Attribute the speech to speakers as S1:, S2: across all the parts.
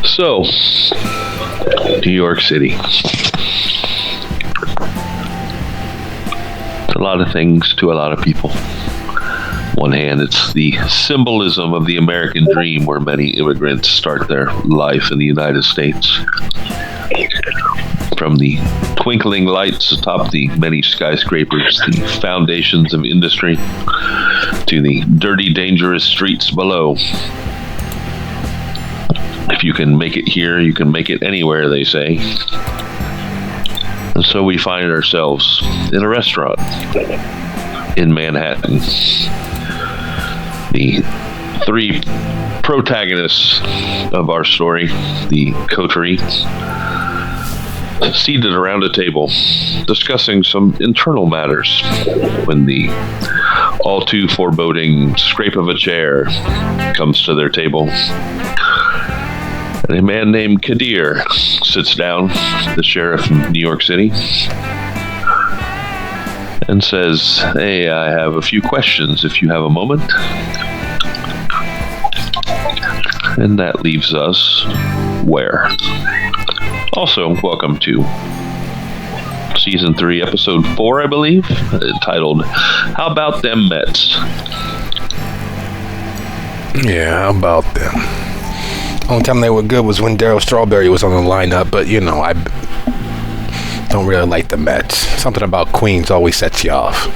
S1: So, New York City. It's a lot of things to a lot of people. One hand, it's the symbolism of the American dream where many immigrants start their life in the United States. From the twinkling lights atop the many skyscrapers, the foundations of industry, to the dirty, dangerous streets below. If you can make it here, you can make it anywhere, they say. And so we find ourselves in a restaurant in Manhattan. The three protagonists of our story, the coterie, seated around a table, discussing some internal matters, when the all too foreboding scrape of a chair comes to their table. And a man named Kadir sits down, the sheriff of New York City, and says, "Hey, I have a few questions if you have a moment." And that leaves us where? Also, welcome to Season 3, Episode 4, I believe, entitled, How About Them Mets?
S2: Yeah, how about them? Only time they were good was when Darryl Strawberry was on the lineup, but you know, I don't really like the Mets. Something about Queens always sets you off.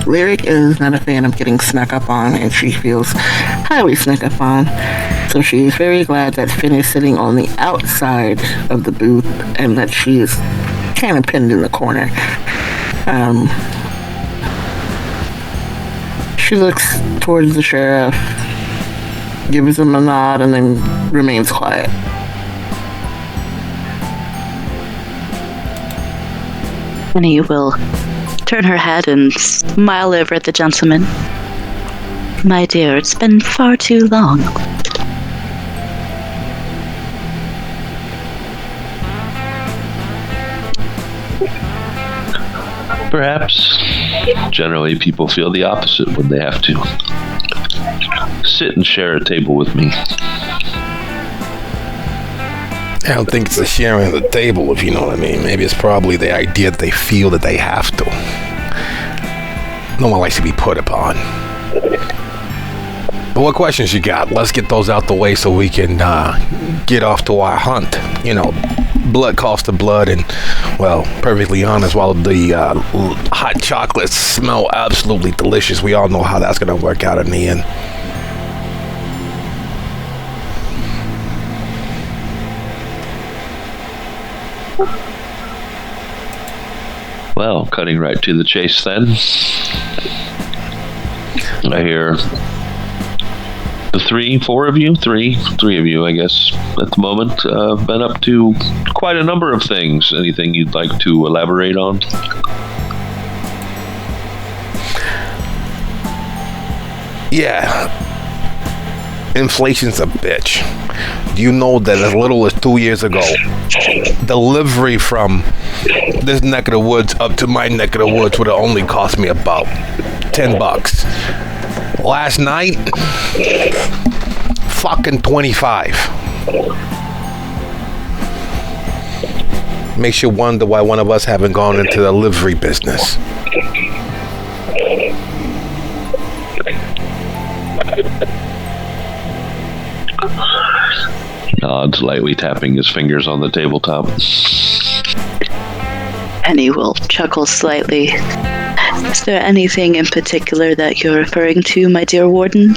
S3: Lyric is not a fan of getting snuck up on, and she feels highly snuck up on. So she's very glad that Finn is sitting on the outside of the booth and that she is kind of pinned in the corner. She looks towards the sheriff, gives him a nod, and then remains quiet.
S4: Annie will turn her head and smile over at the gentleman. My dear, it's been far too long.
S1: Perhaps. Generally, people feel the opposite when they have to sit and share a table with me.
S2: I don't think it's the sharing of the table, if you know what I mean. Maybe it's probably the idea that they feel that they have to. No one likes to be put upon. But what questions you got? Let's get those out the way so we can get off to our hunt. You know, blood calls to blood, and, well, perfectly honest, while the hot chocolates smell absolutely delicious, we all know how that's going to work out in the end.
S1: Well, cutting right to the chase then. I hear the four of you, three of you, I guess, at the moment, been up to quite a number of things. Anything you'd like to elaborate on?
S2: Yeah. inflation's a bitch. Do you know that as little as 2 years ago, delivery from this neck of the woods up to my neck of the woods would have only cost me about $10. Last night, fucking 25. Makes you wonder why one of us haven't gone into the delivery business.
S1: Nods, lightly tapping his fingers on the tabletop.
S4: Penny will chuckle slightly. Is there anything in particular that you're referring to, my dear warden?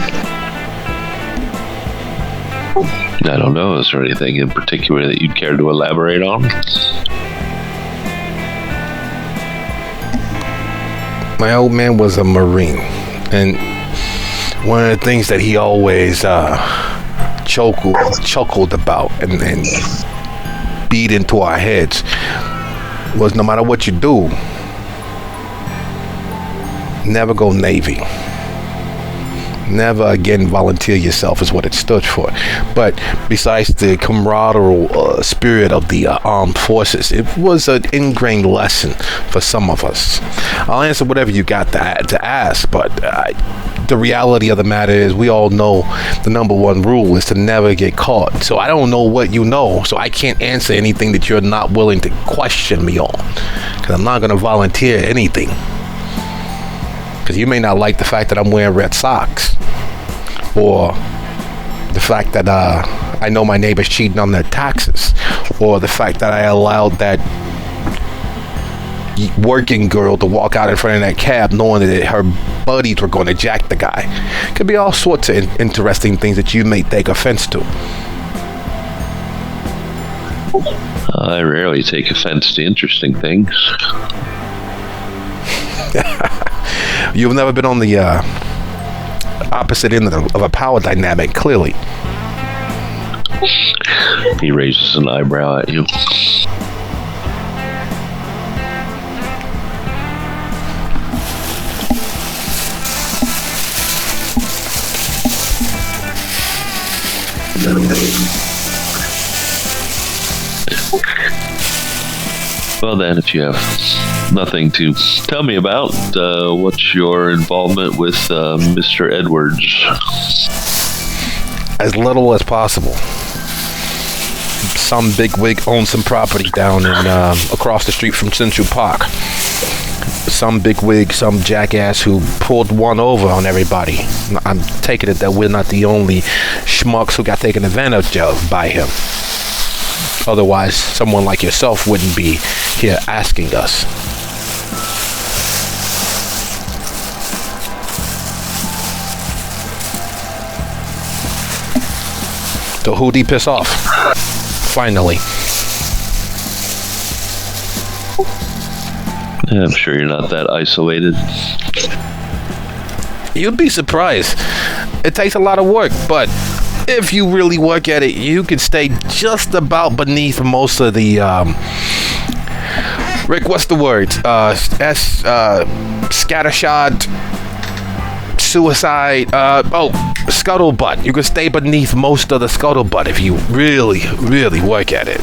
S1: I don't know. Is there anything in particular that you'd care to elaborate on?
S2: My old man was a Marine, and one of the things that he always chuckled about and beat into our heads was, no matter what you do, never go Navy. Never again volunteer yourself is what it stood for. But besides the camaraderie spirit of the armed forces, it was an ingrained lesson for some of us. I'll answer whatever you got to ask, but the reality of the matter is we all know the number one rule is to never get caught. So I don't know what you know, so I can't answer anything that you're not willing to question me on, because I'm not going to volunteer anything. Because you may not like the fact that I'm wearing red socks, or the fact that I know my neighbor's cheating on their taxes, or the fact that I allowed that working girl to walk out in front of that cab knowing that her buddies were going to jack the guy. Could be all sorts of interesting things that you may take offense to.
S1: I rarely take offense to interesting things.
S2: You've never been on the opposite end of a power dynamic, clearly.
S1: He raises an eyebrow at you. Well then, if you have nothing to tell me about, what's your involvement with Mr. Edwards?
S2: As little as possible. Some bigwig owns some property down in across the street from Central Park. Some bigwig, some jackass who pulled one over on everybody. I'm taking it that we're not the only schmucks who got taken advantage of by him. Otherwise, someone like yourself wouldn't be here asking us. So who'd he piss off? Finally.
S1: I'm sure you're not that isolated.
S2: You'd be surprised. It takes a lot of work, but if you really work at it, you can stay just about beneath most of the Rick, what's the word? Scattershot, suicide, scuttlebutt. You can stay beneath most of the scuttlebutt if you really, really work at it.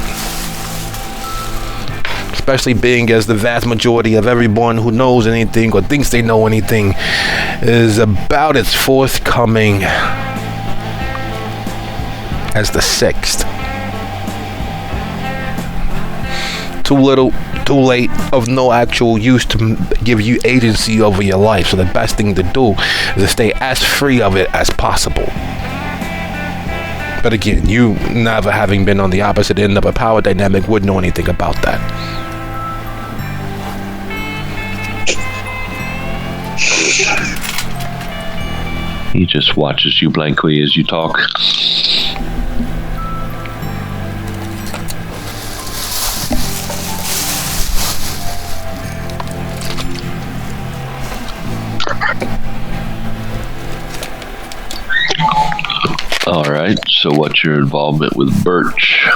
S2: Especially being as the vast majority of everyone who knows anything or thinks they know anything is about as forthcoming as the sixth. Too little, too late, of no actual use to give you agency over your life. So the best thing to do is to stay as free of it as possible. But again, you never having been on the opposite end of a power dynamic wouldn't know anything about that.
S1: He just watches you blankly as you talk. Alright, so what's your involvement with Birch?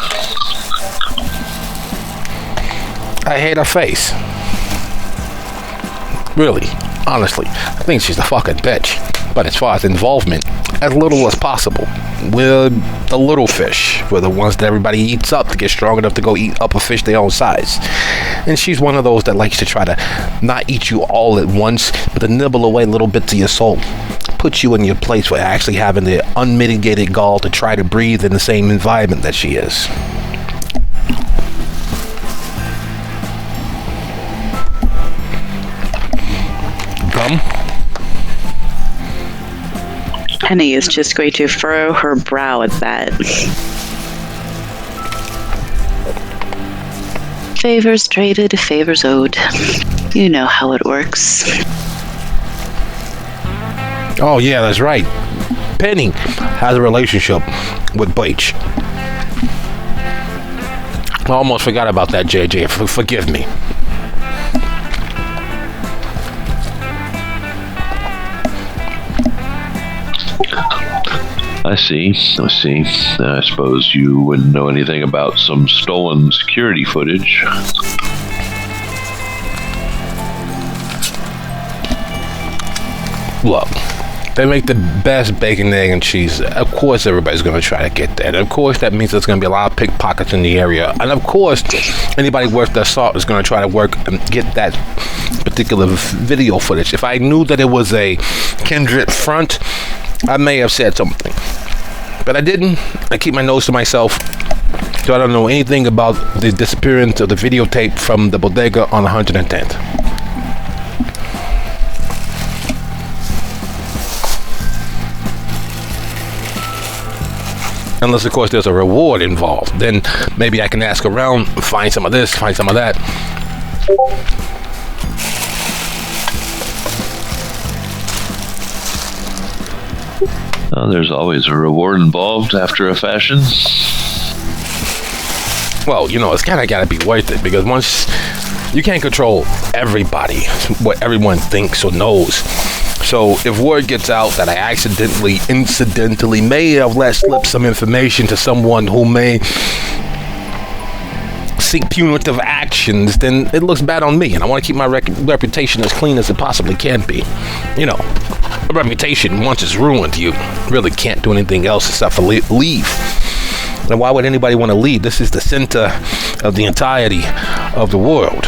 S2: I hate her face. Really. Honestly, I think she's a fucking bitch. But as far as involvement, as little as possible. We're the little fish. We're the ones that everybody eats up to get strong enough to go eat up a fish their own size. And she's one of those that likes to try to not eat you all at once, but to nibble away little bits of your soul. Put you in your place for actually having the unmitigated gall to try to breathe in the same environment that she is. Gum?
S4: Penny is just going to furrow her brow at that. Favors traded, favors owed. You know how it works.
S2: Oh yeah, that's right. Penny has a relationship with Bleach. I almost forgot about that, JJ. Forgive me.
S1: I see. I suppose you wouldn't know anything about some stolen security footage.
S2: Look, they make the best bacon, egg, and cheese. Of course, everybody's going to try to get that. And of course, that means there's going to be a lot of pickpockets in the area. And of course, anybody worth their salt is going to try to work and get that particular video footage. If I knew that it was a kindred front, I may have said something. But I didn't. I keep my nose to myself. So I don't know anything about the disappearance of the videotape from the bodega on 110th. Unless, of course, there's a reward involved. Then maybe I can ask around, find some of this, find some of that.
S1: There's always a reward involved after a fashion.
S2: Well, you know, it's kind of got to be worth it, because once you can't control everybody, what everyone thinks or knows. So if word gets out that I incidentally may have let slip some information to someone who may seek punitive actions, then it looks bad on me, and I want to keep my reputation as clean as it possibly can be. You know, a reputation, once it's ruined, you really can't do anything else except for leave. And why would anybody want to leave? This is the center of the entirety of the world.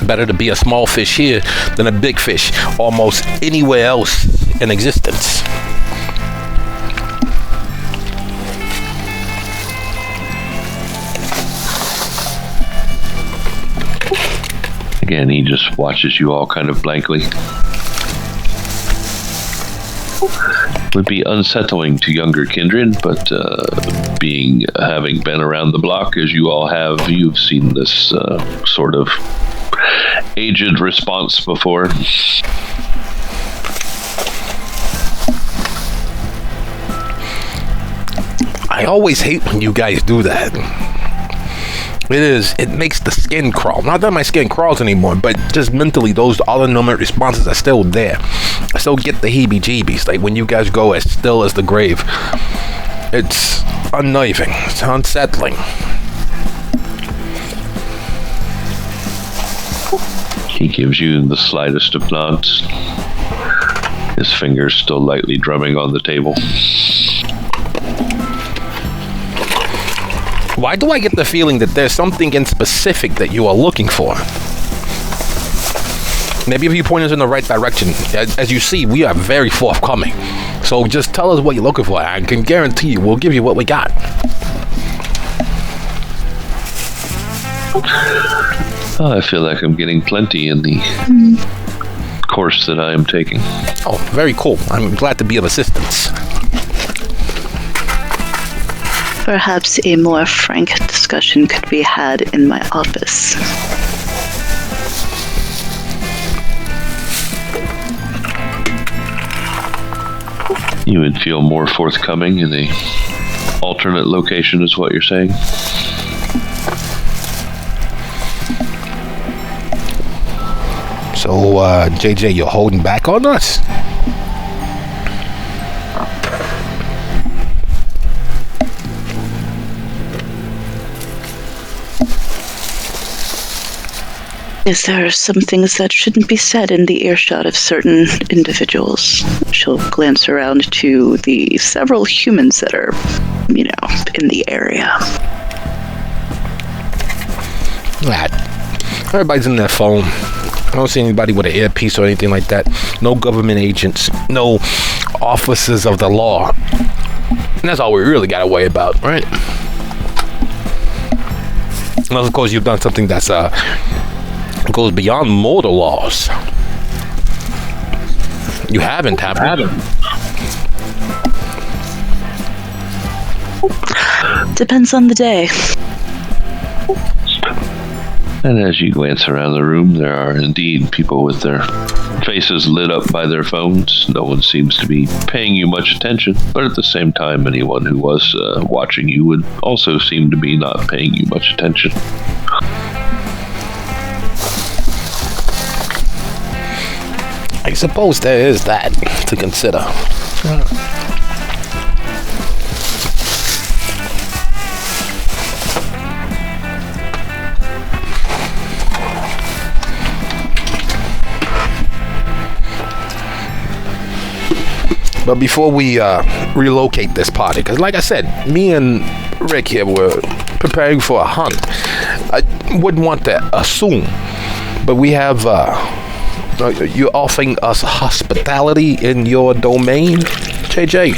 S2: Better to be a small fish here than a big fish almost anywhere else in existence.
S1: Again, he just watches you all kind of blankly. Would be unsettling to younger kindred, but having been around the block as you all have, you've seen this sort of aged response before.
S2: I always hate when you guys do that. It makes the skin crawl. Not that my skin crawls anymore, but just mentally, those autonomic responses are still there. I still get the heebie-jeebies, like when you guys go as still as the grave. It's unnerving. It's unsettling.
S1: He gives you the slightest of nods, his fingers still lightly drumming on the table.
S2: Why do I get the feeling that there's something in specific that you are looking for? Maybe if you point us in the right direction. As you see, we are very forthcoming. So just tell us what you're looking for. I can guarantee you we'll give you what we got.
S1: I feel like I'm getting plenty in the course that I am taking.
S2: Oh, very cool. I'm glad to be of assistance.
S4: Perhaps a more frank discussion could be had in my office.
S1: You would feel more forthcoming in a alternate location, is what you're saying?
S2: So, JJ, you're holding back on us?
S4: Is there some things that shouldn't be said in the earshot of certain individuals? She'll glance around to the several humans that are, in the area.
S2: Everybody's in their phone. I don't see anybody with an earpiece or anything like that. No government agents. No officers of the law. And that's all we really got to worry about, right? Unless, of course, you've done something that's goes beyond mortal laws. You haven't, have you?
S4: Depends on the day.
S1: And as you glance around the room, there are indeed people with their faces lit up by their phones. No one seems to be paying you much attention, but at the same time, anyone who was watching you would also seem to be not paying you much attention.
S2: I suppose there is that to consider. But before we relocate this party, because like I said, me and Rick here were preparing for a hunt. I wouldn't want to assume, but we have you're offering us hospitality in your domain, JJ?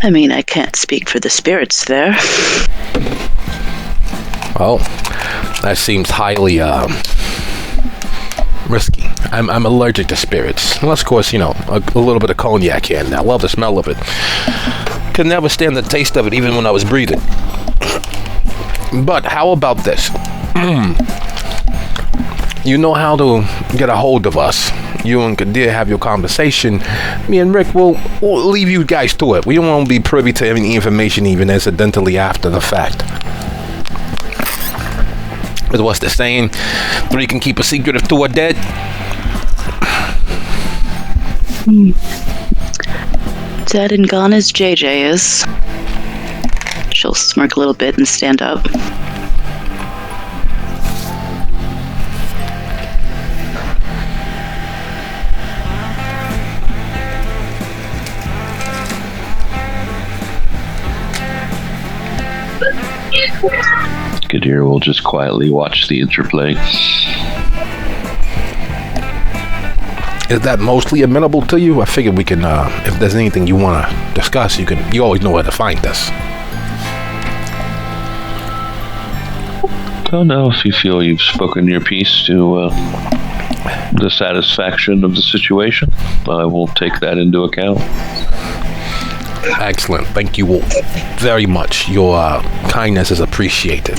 S4: I mean, I can't speak for the spirits there.
S2: Well, that seems highly risky. I'm allergic to spirits. Unless, of course, a little bit of cognac here, and I love the smell of it. Could never stand the taste of it, even when I was breathing. But how about this? You know how to get a hold of us. You and Kadir have your conversation. Me and Rick will leave you guys to it. We don't want to be privy to any information, even incidentally after the fact. But what's the saying? 3 can keep a secret if 2 are dead.
S4: Dead and gone as JJ is. She'll smirk a little bit and stand up.
S1: Kadir will just quietly watch the interplay.
S2: Is that mostly amenable to you? I figured we can, if there's anything you want to discuss, you always know where to find us.
S1: Oh no, if you feel you've spoken your piece to the satisfaction of the situation, I will take that into account.
S2: Excellent. Thank you all very much. Your kindness is appreciated.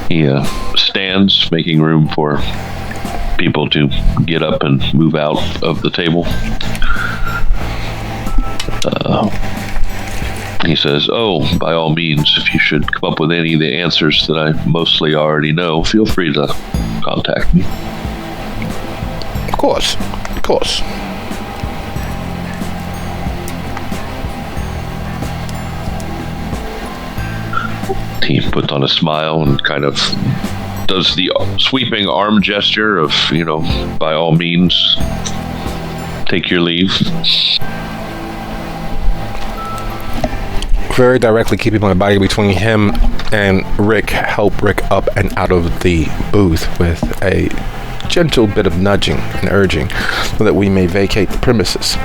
S1: He stands, making room for people to get up and move out of the table. He says, "Oh, by all means, if you should come up with any of the answers that I mostly already know, feel free to contact me."
S2: Of course. Of course.
S1: He puts on a smile and kind of does the sweeping arm gesture of, by all means, take your leave.
S2: Very directly keeping my body between him and Rick, help Rick up and out of the booth with a gentle bit of nudging and urging so that we may vacate the premises.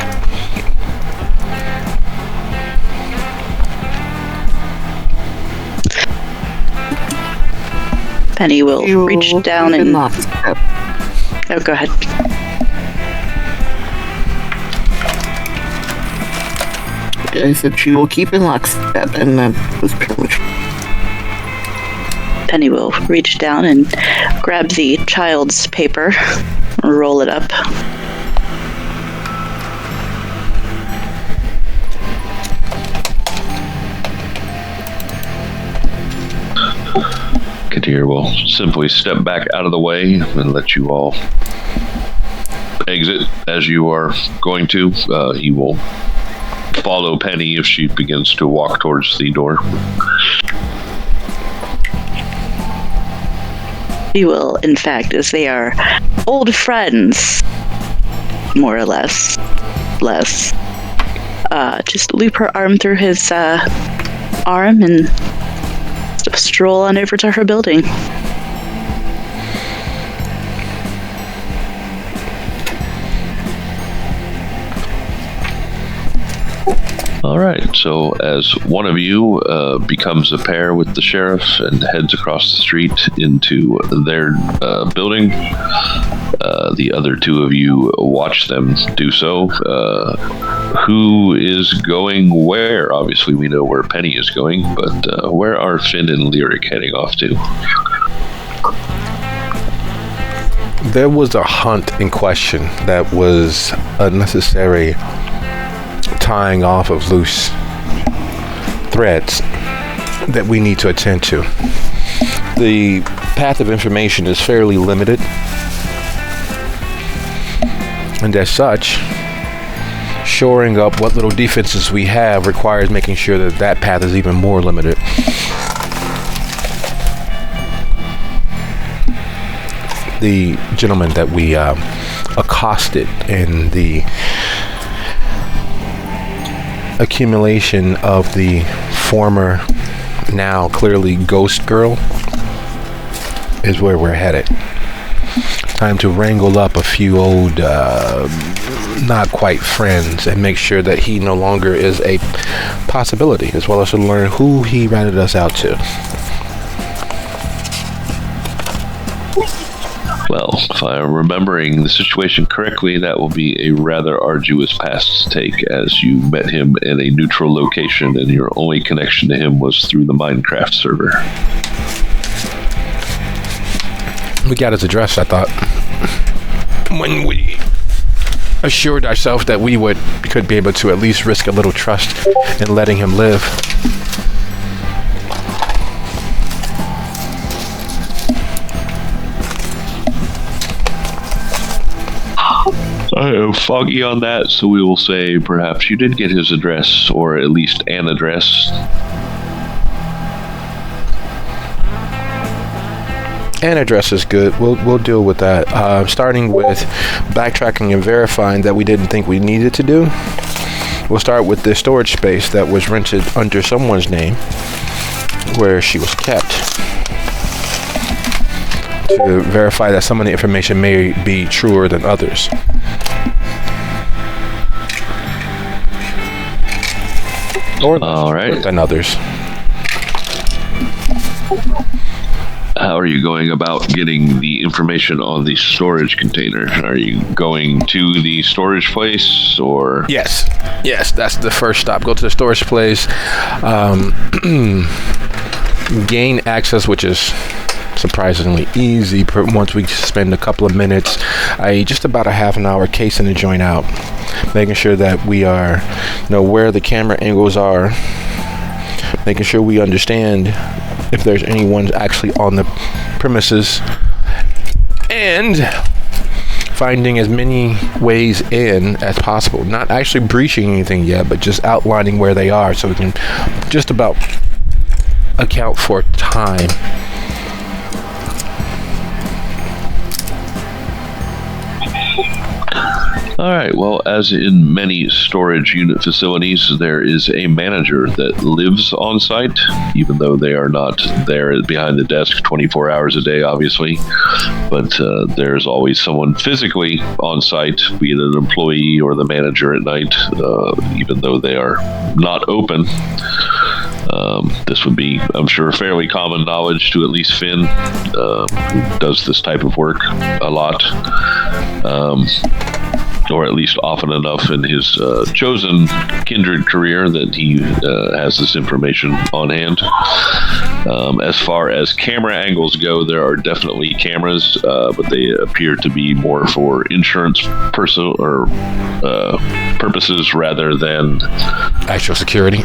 S4: Penny will reach down and... Oh, go ahead.
S3: I said she will keep in lockstep, and that was pretty much.
S4: Penny will reach down and grab the child's paper, roll it up.
S1: here will simply step back out of the way and let you all exit as you are going to. He will follow Penny if she begins to walk towards the door.
S4: He will, in fact, as they are old friends, more or less, just loop her arm through his arm and stroll on over to her building.
S1: All right, so as one of you becomes a pair with the sheriff and heads across the street into their building, the other two of you watch them do so. Who is going where? Obviously, we know where Penny is going, but where are Finn and Lyric heading off to?
S2: There was a hunt in question that was unnecessary tying off of loose threads that we need to attend to. The path of information is fairly limited, and as such, shoring up what little defenses we have requires making sure that that path is even more limited. The gentleman that we accosted in the accumulation of the former, now clearly ghost girl, is where we're headed. Time to wrangle up a few old not quite friends and make sure that he no longer is a possibility, as well as to learn who he ratted us out to.
S1: Well, if I'm remembering the situation correctly, that will be a rather arduous path to take, as you met him in a neutral location and your only connection to him was through the Minecraft server.
S2: We got his address, I thought. When we assured ourselves that we could be able to at least risk a little trust in letting him live.
S1: I am foggy on that, so we will say perhaps you did get his address, or at least an address.
S2: An address is good. We'll deal with that. Starting with backtracking and verifying that we didn't think we needed to do. We'll start with the storage space that was rented under someone's name, where she was kept, to verify that some of the information may be truer than others. Or
S1: all right,
S2: than others.
S1: How are you going about getting the information on the storage container? Are you going to the storage place, or?
S2: Yes, that's the first stop. Go to the storage place, gain access, which is surprisingly easy once we spend a couple of minutes, just about a half an hour casing the joint out, making sure that we know where the camera angles are, making sure we understand if there's anyone actually on the premises, and finding as many ways in as possible. Not actually breaching anything yet, but just outlining where they are so we can just about account for time.
S1: All right, well, as in many storage unit facilities, there is a manager that lives on site, even though they are not there behind the desk 24 hours a day, obviously. But there's always someone physically on site, be it an employee or the manager at night, even though they are not open. This would be, I'm sure, fairly common knowledge to at least Finn, who does this type of work a lot. Or at least often enough in his chosen kindred career that he has this information on hand. As far as camera angles go, there are definitely cameras, but they appear to be more for insurance purposes rather than
S2: Actual security.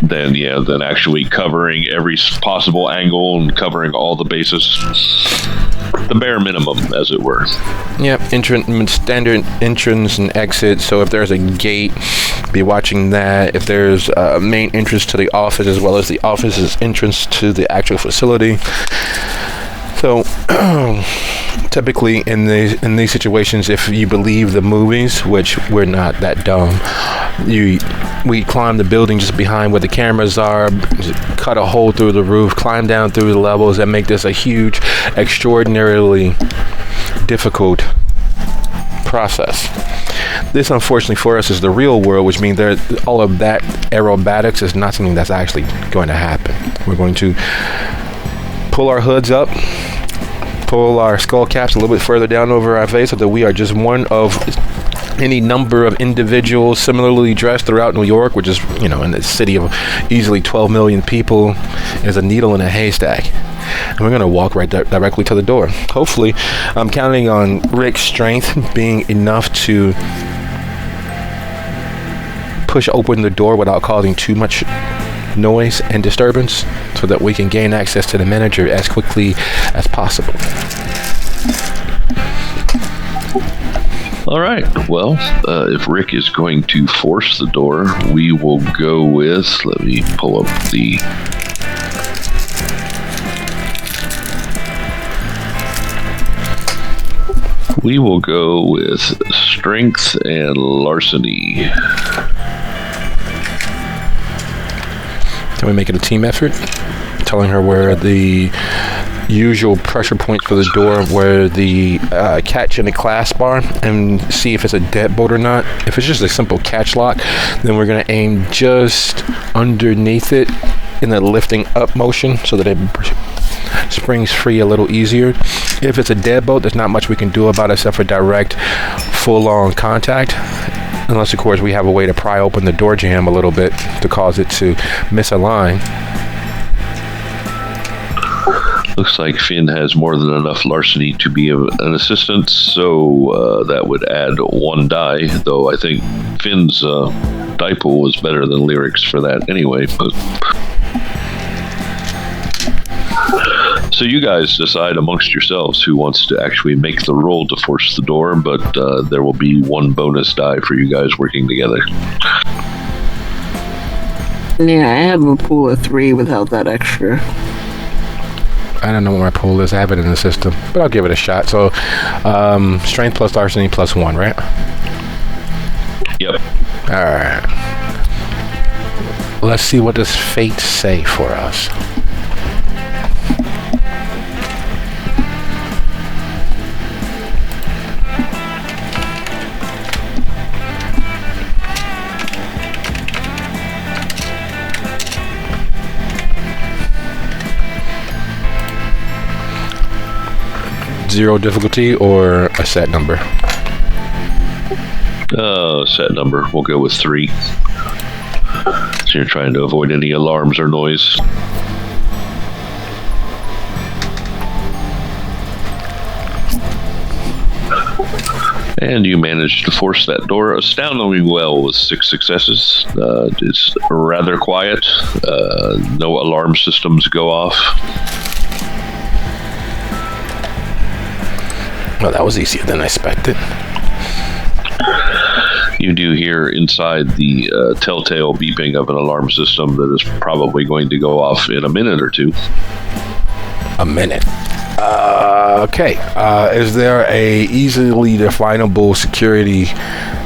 S1: Than actually covering every possible angle and covering all the bases. The bare minimum, as it were.
S2: Yep, standard entrance and exit. So if there's a gate, be watching that. If there's a main entrance to the office as well as the office's entrance to the actual facility. So typically in these situations, if you believe the movies, which we're not that dumb, we climb the building just behind where the cameras are, cut a hole through the roof, climb down through the levels, and make this a huge, extraordinarily difficult process. This, unfortunately for us, is the real world, which means all of that aerobatics is not something that's actually going to happen. We're going to pull our hoods up, pull our skull caps a little bit further down over our face so that we are just one of any number of individuals similarly dressed throughout New York, which is, in a city of easily 12 million people, is a needle in a haystack. And we're going to walk right directly to the door. Hopefully, I'm counting on Rick's strength being enough to push open the door without causing too much noise and disturbance so that we can gain access to the manager as quickly as possible.
S1: All right. Well, if Rick is going to force the door, we will go with, let me pull up the we will go with strength and larceny.
S2: Can we make it a team effort? Telling her where the usual pressure points for the door, where the catch and the clasp are, and see if it's a deadbolt or not. If it's just a simple catch lock, then we're going to aim just underneath it in the lifting up motion so that it springs free a little easier. If it's a deadbolt, there's not much we can do about it except for direct full-on contact. Unless, of course, we have a way to pry open the door jamb a little bit to cause it to misalign.
S1: Looks like Finn has more than enough larceny to be an assistant, so that would add one die, though I think Finn's die pool was better than Lyric's for that anyway. But so you guys decide amongst yourselves who wants to actually make the roll to force the door, but there will be one bonus die for you guys working together.
S3: Yeah, I have a pool of 3 without that extra.
S2: I don't know what my pool is. I have it in the system, but I'll give it a shot. So, strength plus larceny plus 1, right?
S1: Yep.
S2: All right. Let's see what does fate say for us. Zero difficulty or a set number?
S1: Set number. We'll go with 3. So you're trying to avoid any alarms or noise. And you managed to force that door astoundingly well with 6 successes. It's rather quiet. No alarm systems go off.
S2: Well, that was easier than I expected.
S1: You do hear inside the telltale beeping of an alarm system that is probably going to go off in a minute or 2.
S2: A minute. Okay. Is there a easily definable security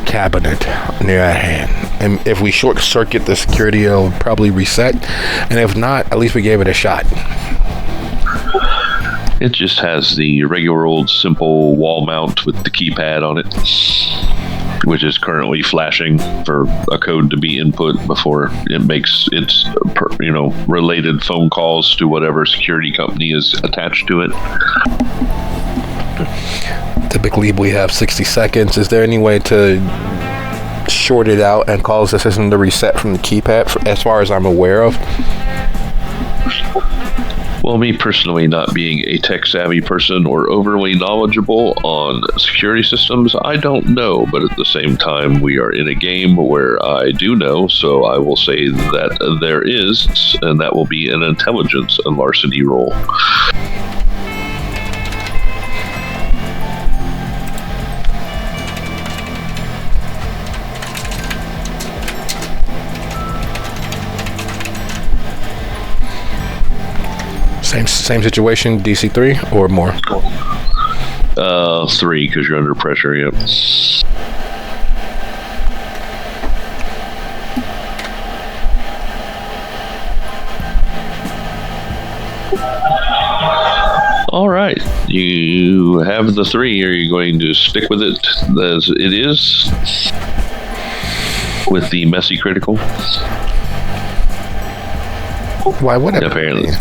S2: cabinet near at hand? And if we short circuit the security, it'll probably reset. And if not, at least we gave it a shot.
S1: It just has the regular old simple wall mount with the keypad on it, which is currently flashing for a code to be input before it makes its, related phone calls to whatever security company is attached to it.
S2: Typically, we have 60 seconds. Is there any way to short it out and cause the system to reset from the keypad, as far as I'm aware of?
S1: Well, me personally, not being a tech-savvy person or overly knowledgeable on security systems, I don't know. But at the same time, we are in a game where I do know, so I will say that there is, and that will be an intelligence and larceny roll.
S2: Same situation, DC 3 or more?
S1: 3, because you're under pressure, yep. All right, you have the 3. Are you going to stick with it as it is? With the messy critical?
S2: Why would it?
S1: Apparently.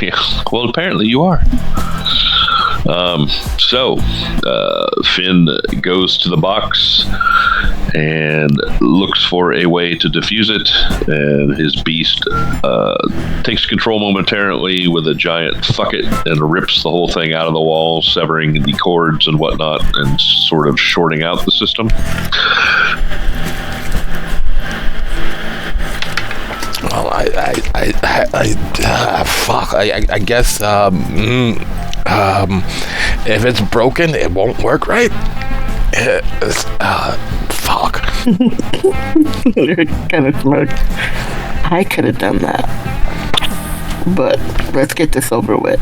S1: Yeah, well, apparently you are. So, Finn goes to the box and looks for a way to defuse it, and his beast takes control momentarily with a giant fuck it and rips the whole thing out of the wall, severing the cords and whatnot, and sort of shorting out the system.
S2: Well, I guess if it's broken, it won't work right. Fuck.
S3: You're kind of smart. I could have done that, but let's get this over with.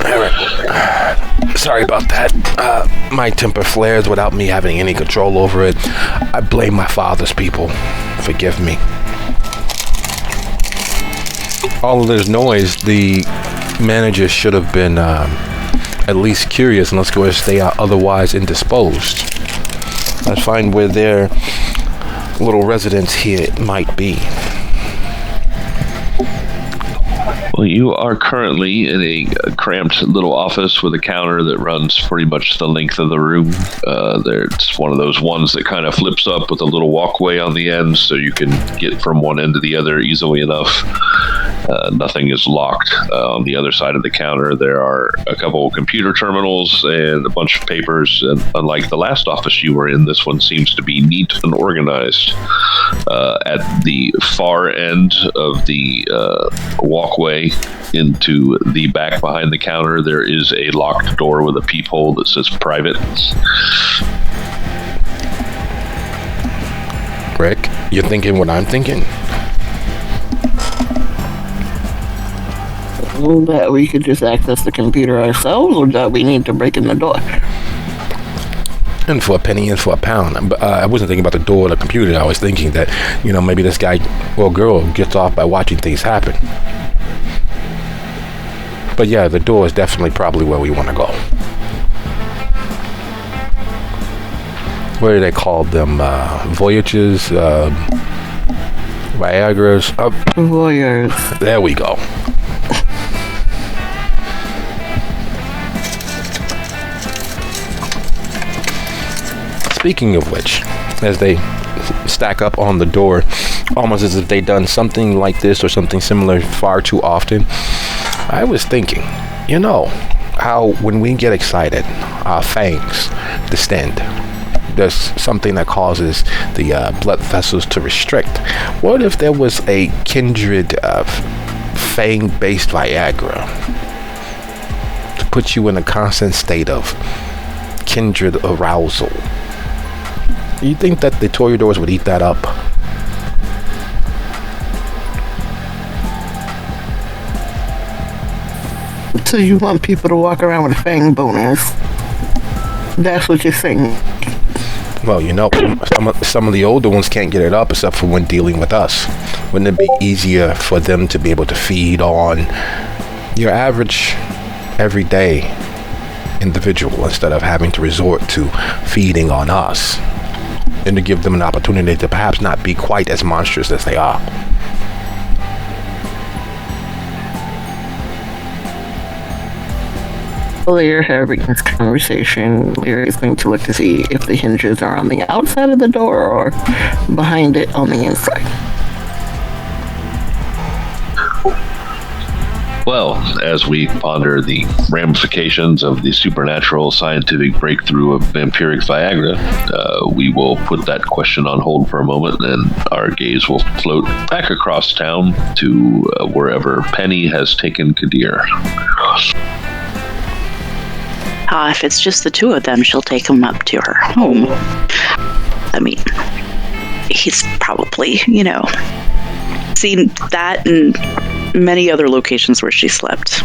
S2: All right. Sorry about that. My temper flares without me having any control over it. I blame my father's people. Forgive me. All of this noise, the manager should have been at least curious, and let's go ahead and stay otherwise indisposed. Let's find where their little residence here might be.
S1: Well, you are currently in a cramped little office with a counter that runs pretty much the length of the room. It's one of those ones that kind of flips up with a little walkway on the end, so you can get from one end to the other easily enough. Nothing is locked. On the other side of the counter, there are a couple of computer terminals and a bunch of papers. And unlike the last office you were in, this one seems to be neat and organized. At the far end of the walkway into the back behind the counter, there is a locked door with a peephole that says private.
S2: Rick, you're thinking what I'm thinking?
S3: That we could just access the computer ourselves, or that we need to break in the door?
S2: And for a penny, and for a pound. I wasn't thinking about the door or the computer. I was thinking that, maybe this guy or girl gets off by watching things happen. But yeah, the door is definitely probably where we want to go. What do they call them? Voyages? Viagra's?
S3: Voyeurs.
S2: There we go. Speaking of which, as they stack up on the door, almost as if they've done something like this or something similar far too often, I was thinking, how when we get excited, our fangs distend. There's something that causes the blood vessels to restrict. What if there was a kindred fang-based Viagra to put you in a constant state of kindred arousal? You think that the Toreadors would eat that up?
S3: So you want people to walk around with fang boners? That's what you're saying?
S2: Well, some of the older ones can't get it up except for when dealing with us. Wouldn't it be easier for them to be able to feed on your average, everyday individual instead of having to resort to feeding on us? And to give them an opportunity to perhaps not be quite as monstrous as they are.
S3: While you're having this conversation, Larry is going to look to see if the hinges are on the outside of the door or behind it on the inside.
S1: Well, as we ponder the ramifications of the supernatural scientific breakthrough of vampiric Viagra, we will put that question on hold for a moment, and our gaze will float back across town to wherever Penny has taken Kadir.
S4: If it's just the two of them, she'll take him up to her home. I mean, he's probably, seen that in many other locations where she slept.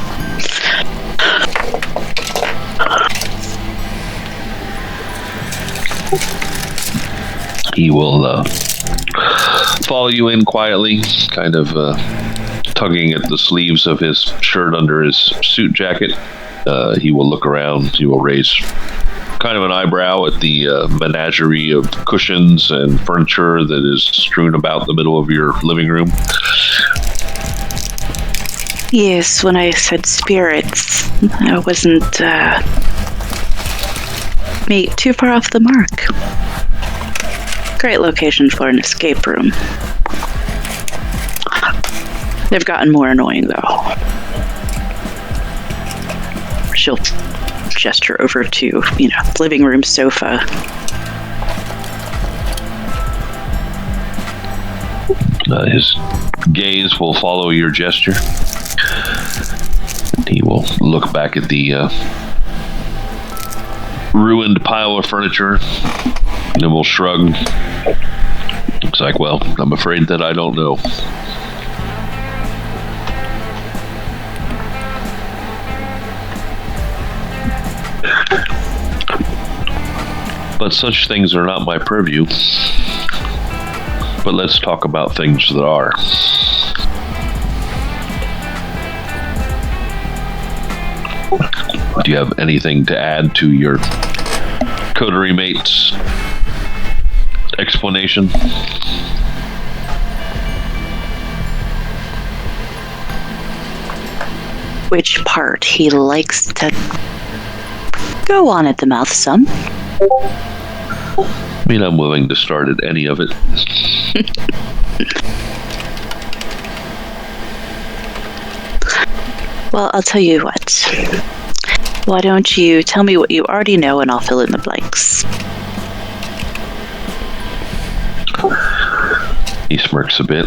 S1: He will follow you in quietly, kind of tugging at the sleeves of his shirt under his suit jacket. He will look around. He will raise kind of an eyebrow at the menagerie of cushions and furniture that is strewn about the middle of your living room.
S4: Yes, when I said spirits, I wasn't too far off the mark. Great location for an escape room. They've gotten more annoying, though. She'll gesture over to, the living room sofa.
S1: His gaze will follow your gesture. He will look back at the ruined pile of furniture and will shrug. It's like, well, I'm afraid that I don't know. But such things are not my purview. But let's talk about things that are. Do you have anything to add to your coterie mate's explanation?
S4: Which part he likes to go on at the mouth some.
S1: I mean, I'm willing to start at any of it.
S4: Well, I'll tell you what. Why don't you tell me what you already know and I'll fill in the blanks.
S1: He smirks a bit.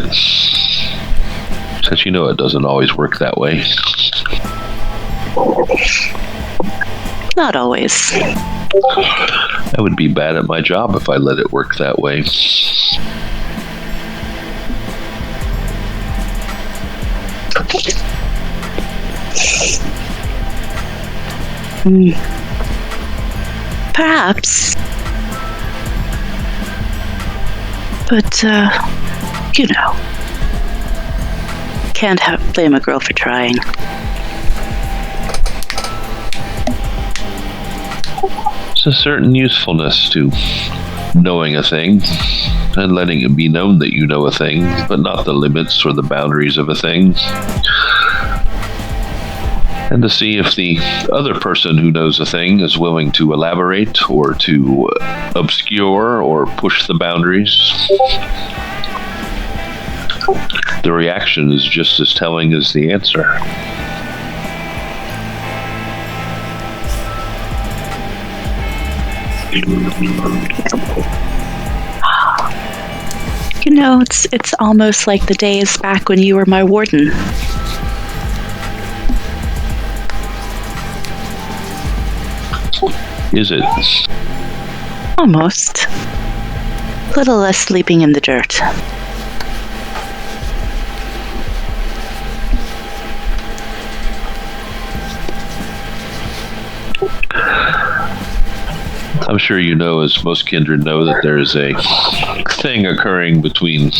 S1: Says, it doesn't always work that way.
S4: Not always.
S1: I would be bad at my job if I let it work that way.
S4: Perhaps. But, can't blame a girl for trying.
S1: There's a certain usefulness to knowing a thing and letting it be known that you know a thing, but not the limits or the boundaries of a thing. And to see if the other person who knows a thing is willing to elaborate or to obscure or push the boundaries. The reaction is just as telling as the answer.
S4: It's almost like the days back when you were my warden.
S1: Is it?
S4: Almost. A little less sleeping in the dirt.
S1: I'm sure you know, as most kindred know, that there's a thing occurring between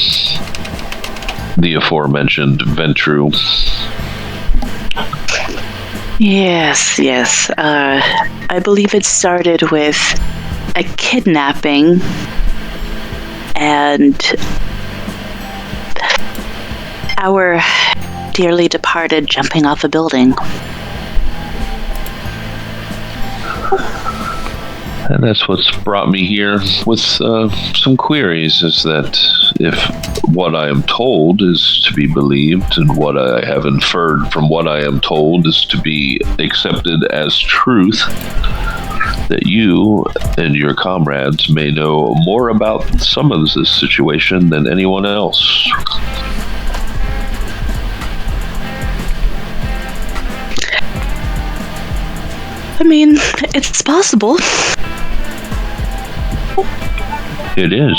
S1: the aforementioned Ventru.
S4: Yes. I believe it started with a kidnapping and our dearly departed jumping off a building.
S1: And that's what's brought me here with some queries, is that if what I am told is to be believed, and what I have inferred from what I am told is to be accepted as truth, that you and your comrades may know more about some of this situation than anyone else.
S4: I mean, it's possible.
S1: It is.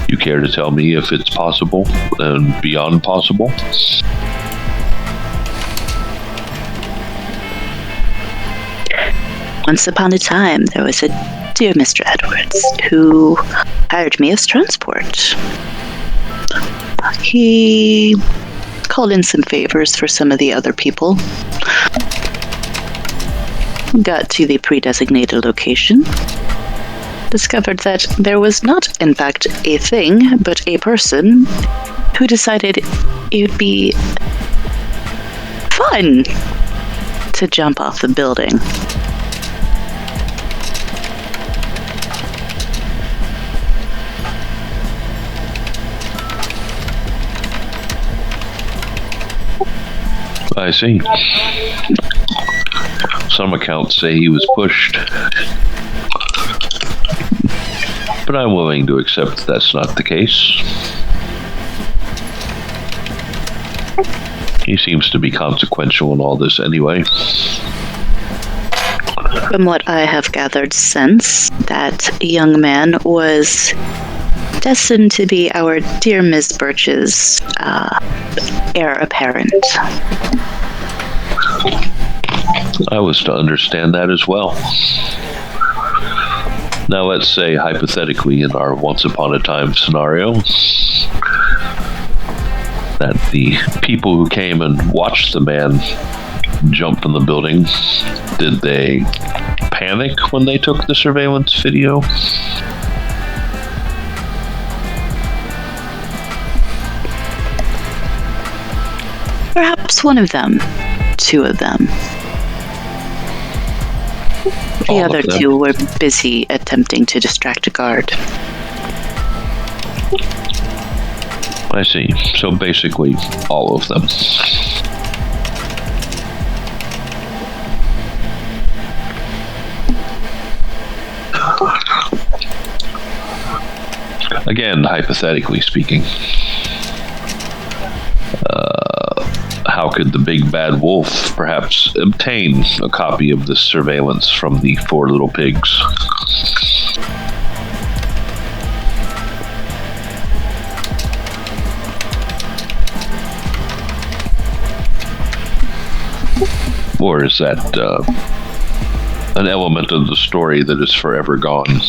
S1: You care to tell me if it's possible and beyond possible?
S4: Once upon a time, there was a dear Mr. Edwards who hired me as transport. He called in some favors for some of the other people. Got to the pre-designated location. Discovered that there was not, in fact, a thing, but a person who decided it would be fun to jump off the building.
S1: I see. Some accounts say he was pushed, but I'm willing to accept that's not the case. He seems to be consequential in all this anyway.
S4: From what I have gathered since, that young man was destined to be our dear Miss Birch's heir apparent.
S1: I was to understand that as well. Now let's say, hypothetically, in our once upon a time scenario, that the people who came and watched the man jump from the building, did they panic when they took the surveillance video?
S4: Perhaps one of them. Two of them. The other two were busy attempting to distract a guard.
S1: I see. So basically, all of them. Again, hypothetically speaking. How could the big bad wolf perhaps obtain a copy of this surveillance from the four little pigs? Or is that an element of the story that is forever gone?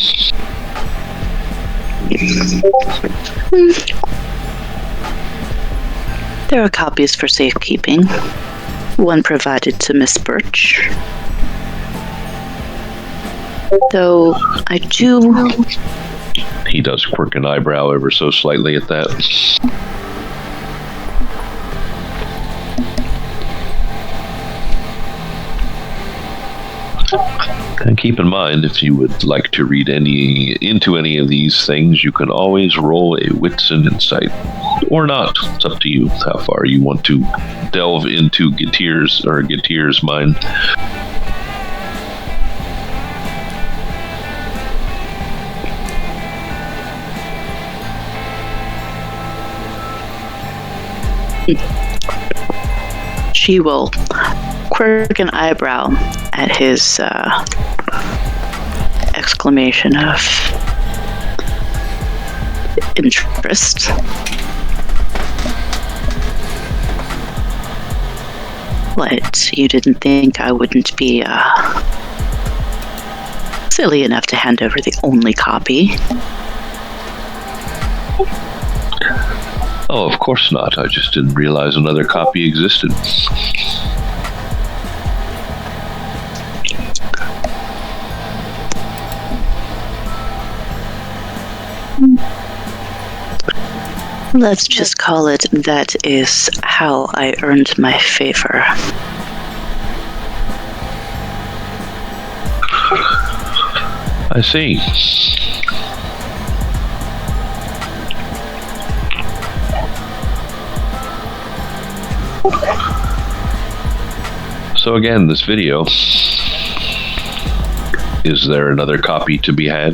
S4: There are copies for safekeeping. One provided to Miss Birch. Though I do...
S1: He does quirk an eyebrow ever so slightly at that. And keep in mind, if you would like to read into any of these things, you can always roll a wits and insight. Or not. It's up to you how far you want to delve into Getir's mind.
S4: She will quirk an eyebrow at his exclamation of interest. What, you didn't think I wouldn't be silly enough to hand over the only copy?
S1: Oh, of course not. I just didn't realize another copy existed.
S4: Let's just call it that is how I earned my favor.
S1: I see. So again, this video, is there another copy to be had?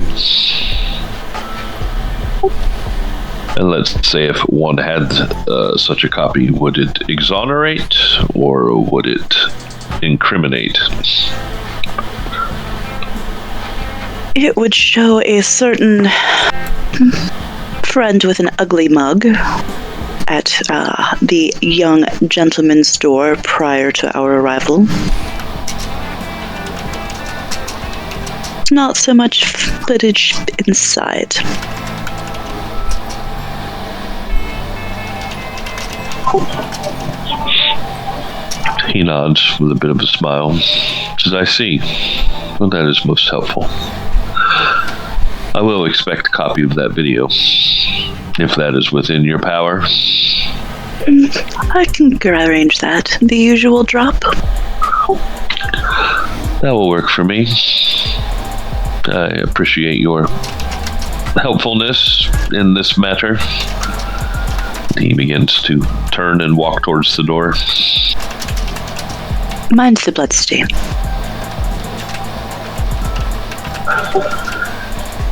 S1: And let's say if one had such a copy, would it exonerate or would it incriminate?
S4: It would show a certain friend with an ugly mug at the young gentleman's store prior to our arrival. Not so much footage inside.
S1: He nods with a bit of a smile. Says, I see. Well, that is most helpful. I will expect a copy of that video, if that is within your power.
S4: I can arrange that. The usual drop.
S1: That will work for me. I appreciate your helpfulness in this matter. He begins to turn and walk towards the door.
S4: Mine's the bloodstain.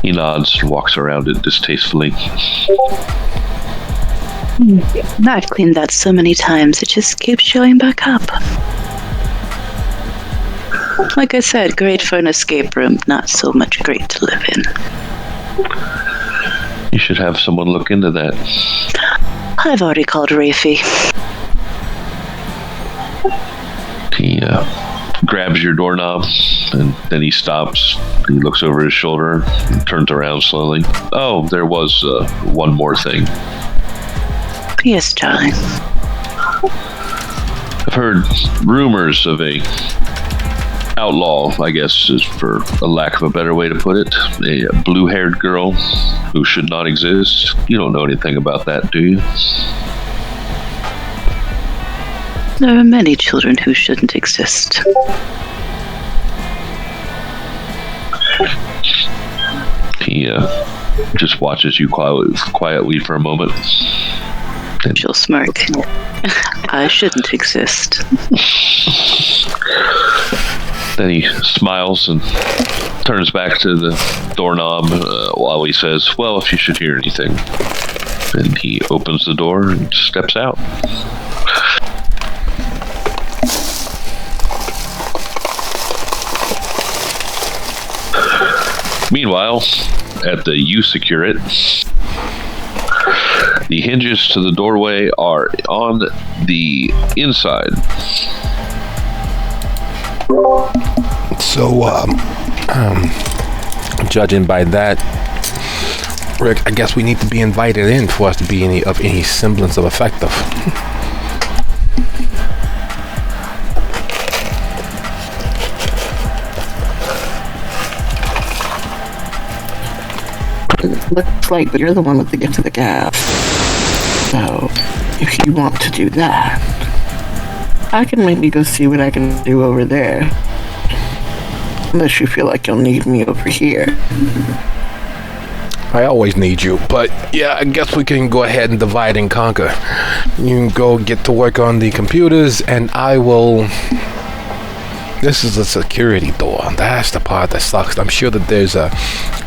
S1: He nods and walks around it distastefully.
S4: I've cleaned that so many times, it just keeps showing back up. Like I said, great for an escape room, not so much great to live in.
S1: You should have someone look into that.
S4: I've already called Rafi.
S1: He grabs your doorknob, and then he stops. He looks over his shoulder and turns around slowly. Oh, there was one more thing.
S4: Yes, darling.
S1: I've heard rumors of a outlaw, I guess is for a lack of a better way to put it, a blue-haired girl who should not exist. You don't know anything about that, do you?
S4: There are many children who shouldn't exist.
S1: He just watches you quietly for a moment. Then
S4: She'll smirk. I shouldn't exist.
S1: Then he smiles and turns back to the doorknob while he says, well, if you should hear anything. And he opens the door and steps out. Meanwhile, at the You Secure It, the hinges to the doorway are on the inside.
S2: So, judging by that, Rick, I guess we need to be invited in for us to be any semblance of effective.
S3: It looks like you're the one with the gift of the gab. So, if you want to do that, I can maybe go see what I can do over there. Unless you feel like you'll need me over here.
S2: I always need you, but yeah, I guess we can go ahead and divide and conquer. You can go get to work on the computers, and I will... This is a security door. That's the part that sucks. I'm sure that there's a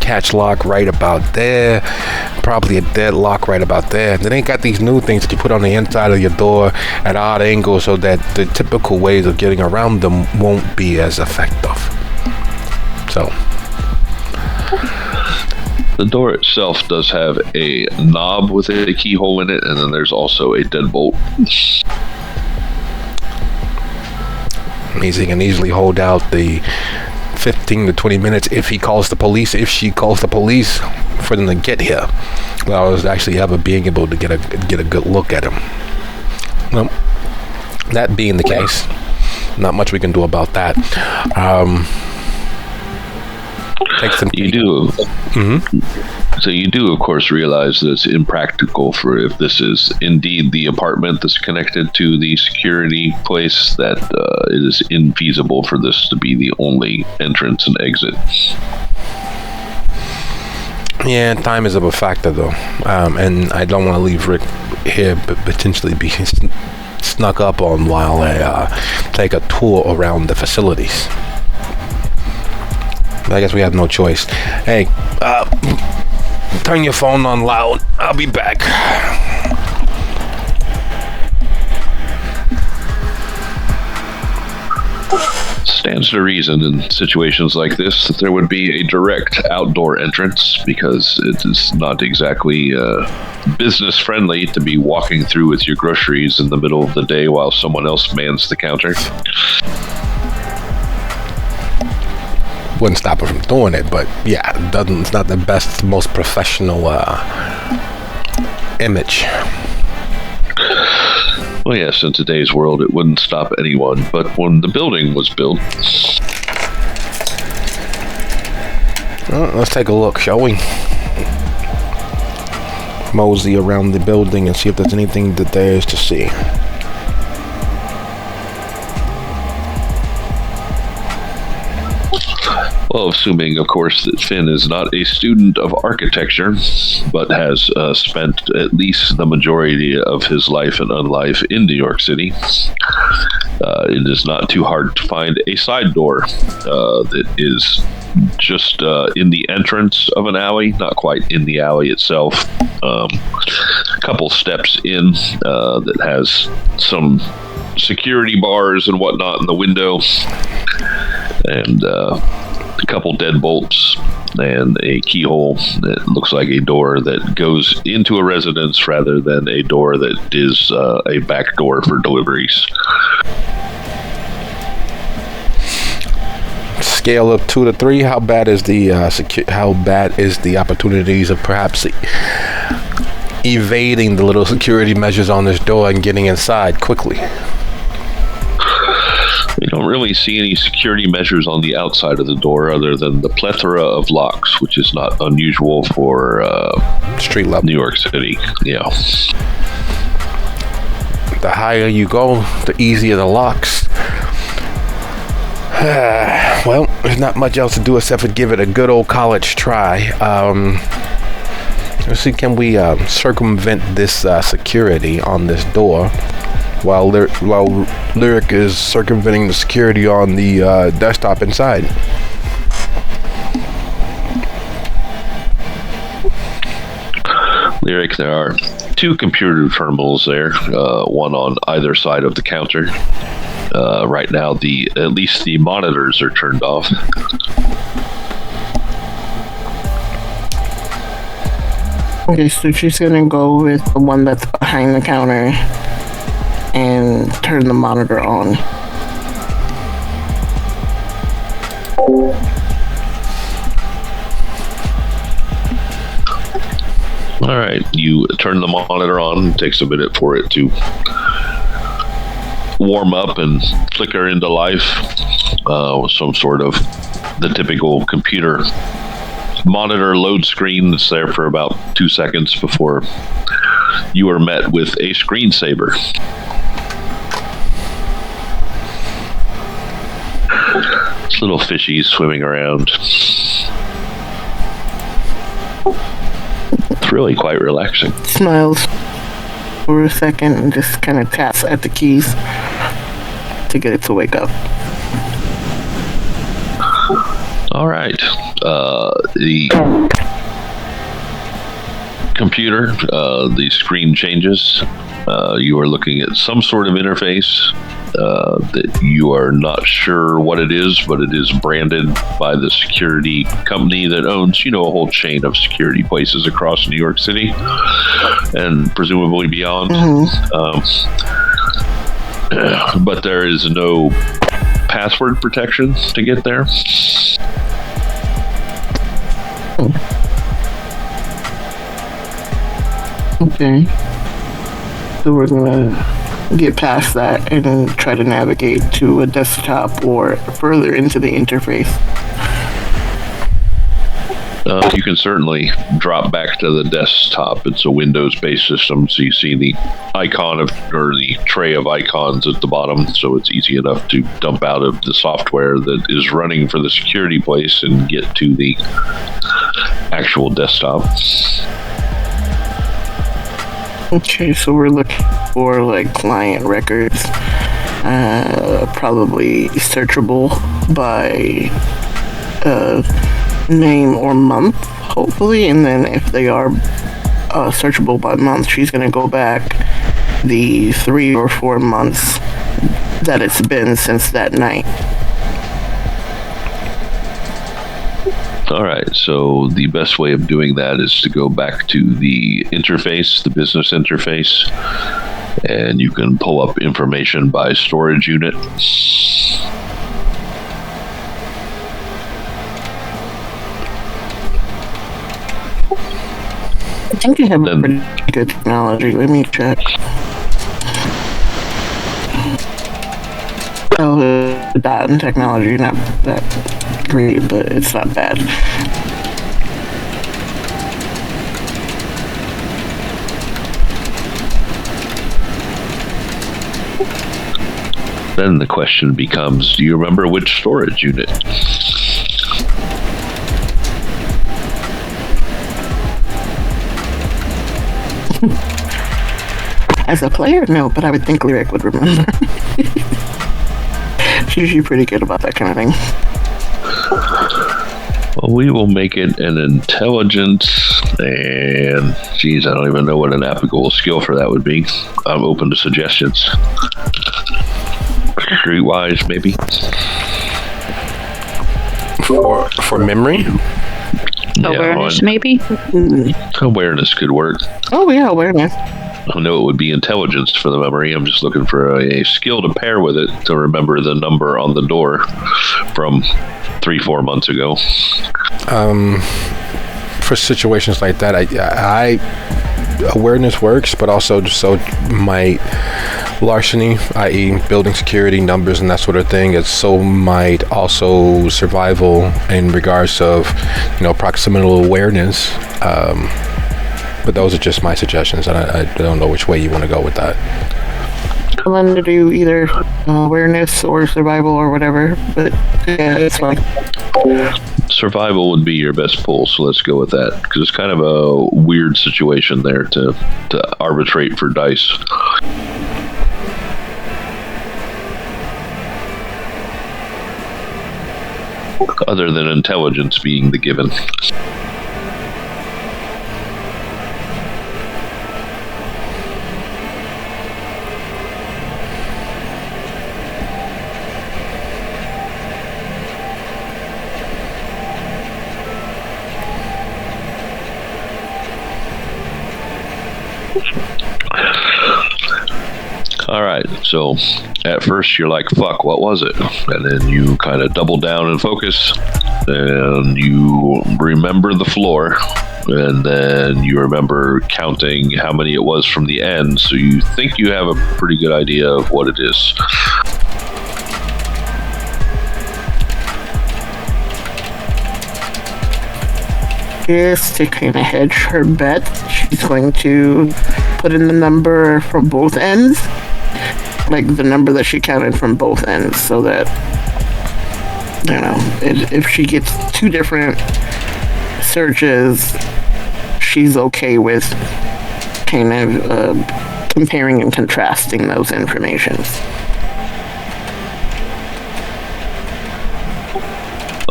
S2: catch lock right about there, probably a deadlock right about there. They ain't got these new things that you put on the inside of your door at odd angles so that the typical ways of getting around them won't be as effective. So
S1: the door itself does have a knob with a keyhole in it, and then there's also a deadbolt.
S2: means he can easily hold out the 15 to 20 minutes if she calls the police for them to get here. Well, I was actually ever being able to get a good look at him. Well, that being the case, not much we can do about that. Take some.
S1: You do.
S2: Mm-hmm.
S1: So you do, of course, realize that it's impractical for, if this is indeed the apartment that's connected to the security place, that it is infeasible for this to be the only entrance and exit.
S2: Yeah, time is a factor, though. And I don't want to leave Rick here, but potentially be snuck up on while I take a tour around the facilities. I guess we have no choice. Hey, turn your phone on loud. I'll be back.
S1: Stands to reason in situations like this that there would be a direct outdoor entrance, because it is not exactly business friendly to be walking through with your groceries in the middle of the day while someone else mans the counter.
S2: Wouldn't stop her from doing it, but yeah, it's not the best, most professional image.
S1: Well, yes, in today's world, it wouldn't stop anyone. But when the building was built...
S2: Well, let's take a look, shall we? Mosey around the building and see if there's anything that there is to see.
S1: Well, assuming, of course, that Finn is not a student of architecture, but has spent at least the majority of his life and unlife in New York City, it is not too hard to find a side door that is just in the entrance of an alley, not quite in the alley itself. A couple steps in that has some security bars and whatnot in the window, and a couple deadbolts and a keyhole that looks like a door that goes into a residence rather than a door that is a back door for deliveries.
S2: Scale of 2 to 3. How bad is the opportunities of perhaps evading the little security measures on this door and getting inside quickly?
S1: We don't really see any security measures on the outside of the door other than the plethora of locks, which is not unusual for
S2: street level
S1: New York City. Yeah.
S2: The higher you go, the easier the locks. Well, there's not much else to do except for give it a good old college try. Let's see, can we circumvent this security on this door while Lyric is circumventing the security on the desktop inside?
S1: Lyric, there are 2 computer terminals there, one on either side of the counter. Right now, at least the monitors are turned off.
S3: Okay, so she's gonna go with the one that's behind the counter and turn the monitor on.
S1: All right, you turn the monitor on. It takes a minute for it to warm up and flicker into life with some sort of the typical computer monitor load screen that's there for about 2 seconds before you are met with a screensaver. This little fishy swimming around. It's really quite relaxing.
S3: Smiles for a second and just kind of taps at the keys to get it to wake up.
S1: All right. The computer, the screen changes. You are looking at some sort of interface that you are not sure what it is, but it is branded by the security company that owns, a whole chain of security places across New York City and presumably beyond. But there is no password protection to get there.
S3: Okay. So we're gonna get past that and then try to navigate to a desktop or further into the interface.
S1: You can certainly drop back to the desktop. It's a Windows-based system, so you see the icon or the tray of icons at the bottom, so it's easy enough to dump out of the software that is running for the security place and get to the actual desktop.
S3: Okay, so we're looking for like client records, probably searchable by name or month, hopefully, and then if they are searchable by month, she's going to go back the 3 or 4 months that it's been since that night.
S1: All right, so the best way of doing that is to go back to the interface, the business interface, and you can pull up information by storage unit.
S3: I think you have a pretty good technology. Let me check. Oh, that and technology, not that great, but it's not bad.
S1: Then the question becomes, do you remember which storage unit?
S3: As a player, no, but I would think Lyric would remember. She's usually pretty good about that kind of thing.
S1: Well, we will make it an intelligence, and geez, I don't even know what an applicable skill for that would be. I'm open to suggestions. Streetwise, maybe.
S2: For memory?
S4: Awareness, maybe?
S1: Awareness could work.
S3: Oh, yeah, awareness.
S1: I know it would be intelligence for the memory. I'm just looking for a skill to pair with it to remember the number on the door from 3-4 months ago.
S2: For situations like that, I awareness works, but also just so my larceny, i.e. building security, numbers, and that sort of thing, it so might also survival in regards of, proximal awareness. But those are just my suggestions, and I don't know which way you want to go with that.
S3: I'm going to do either awareness or survival or whatever, but yeah, it's fine.
S1: Survival would be your best pull, so let's go with that, because it's kind of a weird situation there to arbitrate for dice. Other than intelligence being the given. All right, so at first you're like, fuck, what was it? And then you kind of double down and focus, and you remember the floor, and then you remember counting how many it was from the end, so you think you have a pretty good idea of what it is.
S3: Just to kind of hedge her bet, she's going to put in the number from both ends, like the number that she counted from both ends, so that, if she gets 2 different searches, she's okay with kind of comparing and contrasting those informations.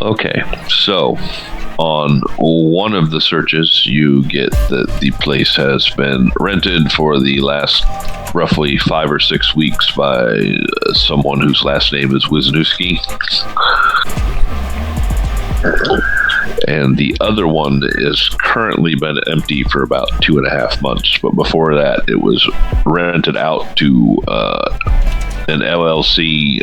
S1: Okay, so on one of the searches, you get that the place has been rented for the last roughly 5 or 6 weeks by someone whose last name is Wisniewski. And the other one has currently been empty for about 2.5 months. But before that, it was rented out to an LLC.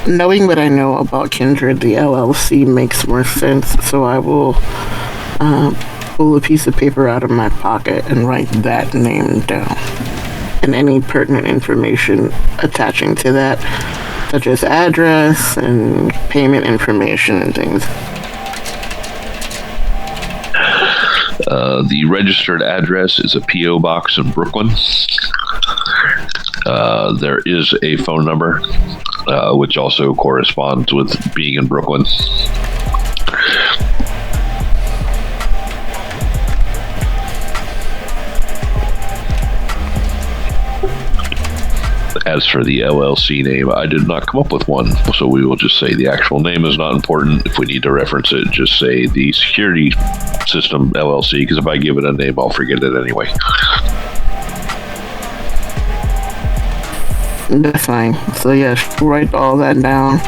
S3: Knowing what I know about Kindred, the LLC makes more sense, so I will pull a piece of paper out of my pocket and write that name down. And any pertinent information attaching to that, such as address and payment information and things.
S1: The registered address is a P.O. box in Brooklyn. There is a phone number, which also corresponds with being in Brooklyn. As for the LLC name, I did not come up with one, so we will just say the actual name is not important. If we need to reference it, just say the Security System LLC, because if I give it a name, I'll forget it anyway.
S3: That's fine. So yeah, write all that down.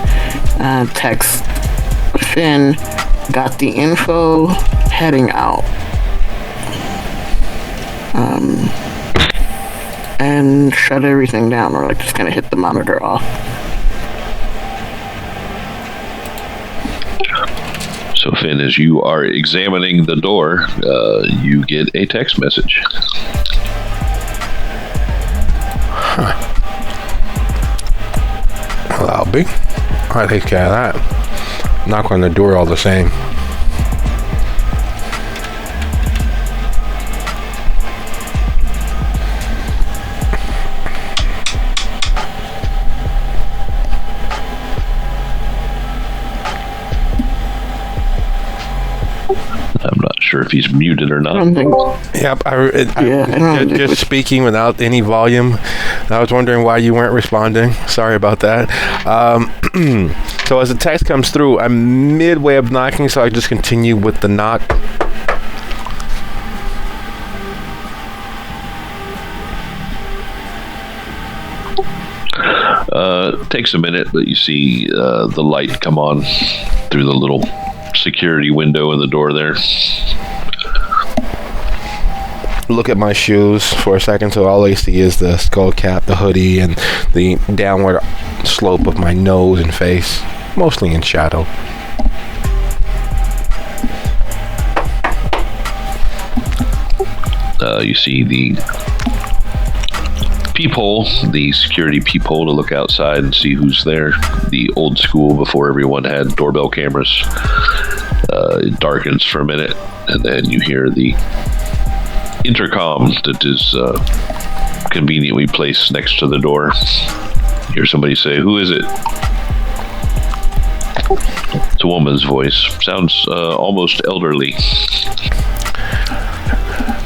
S3: Text Finn, got the info, heading out. And shut everything down, or like just kind of hit the monitor off.
S1: So Finn, as you are examining the door, you get a text message.
S2: Well, that'll be. I'll take care of that. Knock on the door all the same.
S1: I'm not sure if he's muted or
S3: I
S1: not.
S3: don't think.
S2: Yep,
S3: Just
S2: speaking without any volume. I was wondering why you weren't responding. Sorry about that. So as the text comes through, I'm midway of knocking, so I just continue with the knock.
S1: Takes a minute, but you see the light come on through the little security window in the door there.
S2: Look at my shoes for a second, so all I see is the skull cap, the hoodie, and the downward slope of my nose and face, mostly in shadow.
S1: You see the peephole, the security peephole to look outside and see who's there. The old school before everyone had doorbell cameras. It darkens for a minute, and then you hear the intercom that is conveniently placed next to the door. You hear somebody say, "Who is it?" It's a woman's voice. Sounds almost elderly.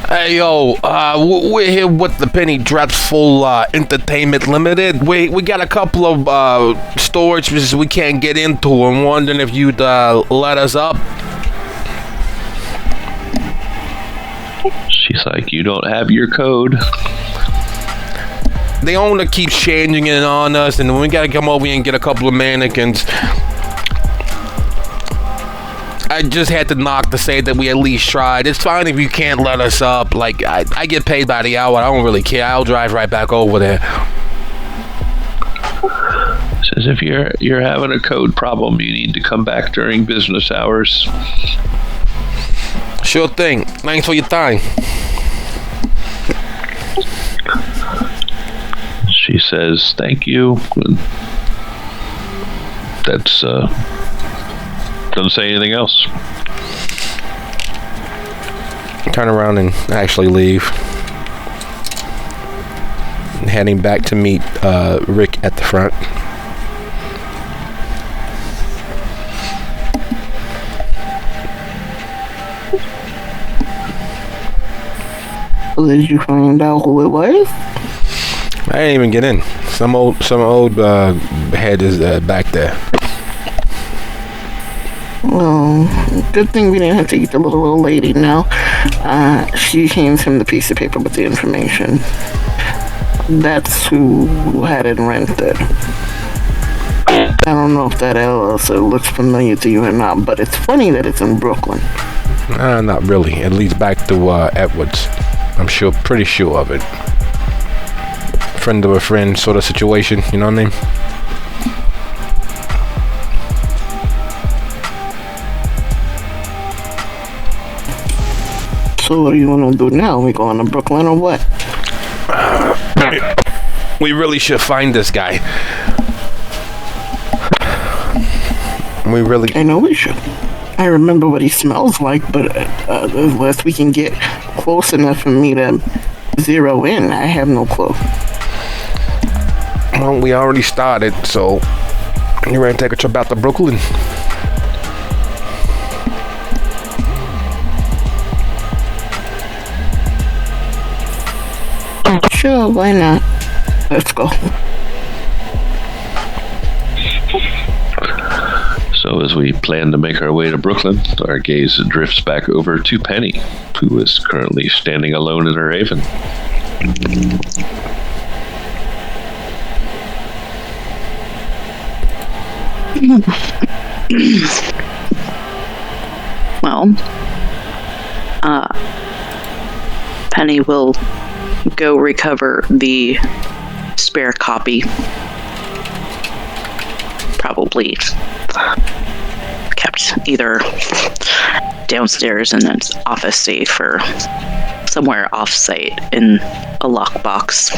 S2: Hey, yo, we're here with the Penny Dreadful Entertainment Limited. We got a couple of storages we can't get into. I'm wondering if you'd let us up.
S1: She's like, "You don't have your code."
S2: The owner keeps changing it on us, and we gotta come over here and get a couple of mannequins. I just had to knock to say that we at least tried. It's fine if you can't let us up. Like, I get paid by the hour. I don't really care. I'll drive right back over there.
S1: Says if you're having a code problem, you need to come back during business hours.
S2: Sure thing. Thanks for your time.
S1: She says, "Thank you." That's doesn't say anything else.
S2: Turn around and actually leave. Heading back to meet Rick at the front.
S3: Did you find out who it was?
S2: I didn't even get in. Some old head is back there.
S3: Oh, good thing we didn't have to eat the little old lady now. She hands him the piece of paper with the information. That's who had it rented. I don't know if that LLC looks familiar to you or not, but it's funny that it's in Brooklyn.
S2: Not really. It leads back to Edwards. I'm pretty sure of it. Friend of a friend sort of situation, you know what I mean?
S3: So what do you want to do now? We going to Brooklyn or what?
S2: We really should find this guy.
S3: I know we should. I remember what he smells like, but unless we can get close enough for me to zero in, I have no clue.
S2: Well, we already started, so you ready to take a trip out to Brooklyn?
S3: Sure, why not? Let's go.
S1: So as we plan to make our way to Brooklyn, our gaze drifts back over to Penny, who is currently standing alone in her haven.
S4: Well, Penny will go recover the spare copy. Probably kept either downstairs in an office safe or somewhere off-site in a lockbox.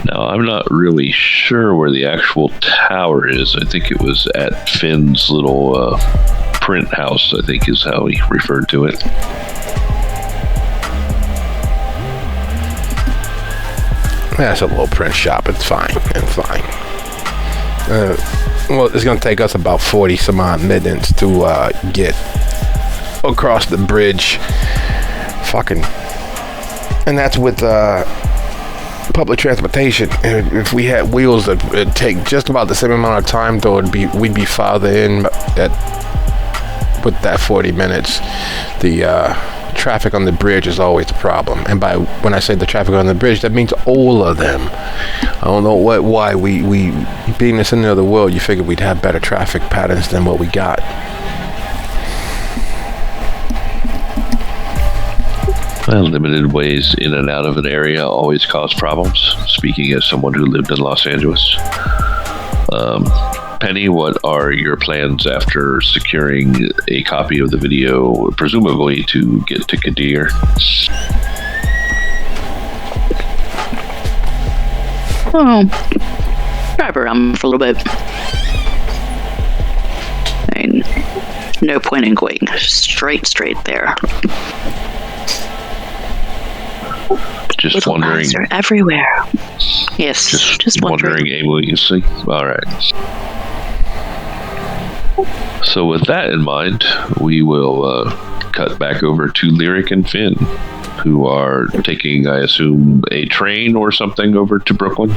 S1: Now, I'm not really sure where the actual tower is. I think it was at Finn's little print house, I think is how he referred to it.
S2: That's a little print shop. It's fine. It's fine. Well, it's going to take us about 40 some odd minutes to get across the bridge. Fucking. And that's with public transportation. If we had wheels, it'd take just about the same amount of time, though we'd be farther in with that 40 minutes. The traffic on the bridge is always a problem, and when I say the traffic on the bridge, that means all of them. I don't know why we being in the center of the world, you figured we'd have better traffic patterns than what we got.
S1: Well, limited ways in and out of an area always cause problems, speaking as someone who lived in Los Angeles. Penny, what are your plans after securing a copy of the video, presumably to get to Kadir?
S4: Oh, drive around for a little bit. I mean, no point in going straight there.
S1: Just
S4: Little
S1: wondering.
S4: eyes are everywhere. Yes, just wondering.
S1: Aimlessly. All right. So with that in mind, we will cut back over to Lyric and Finn, who are taking, I assume, a train or something over to Brooklyn.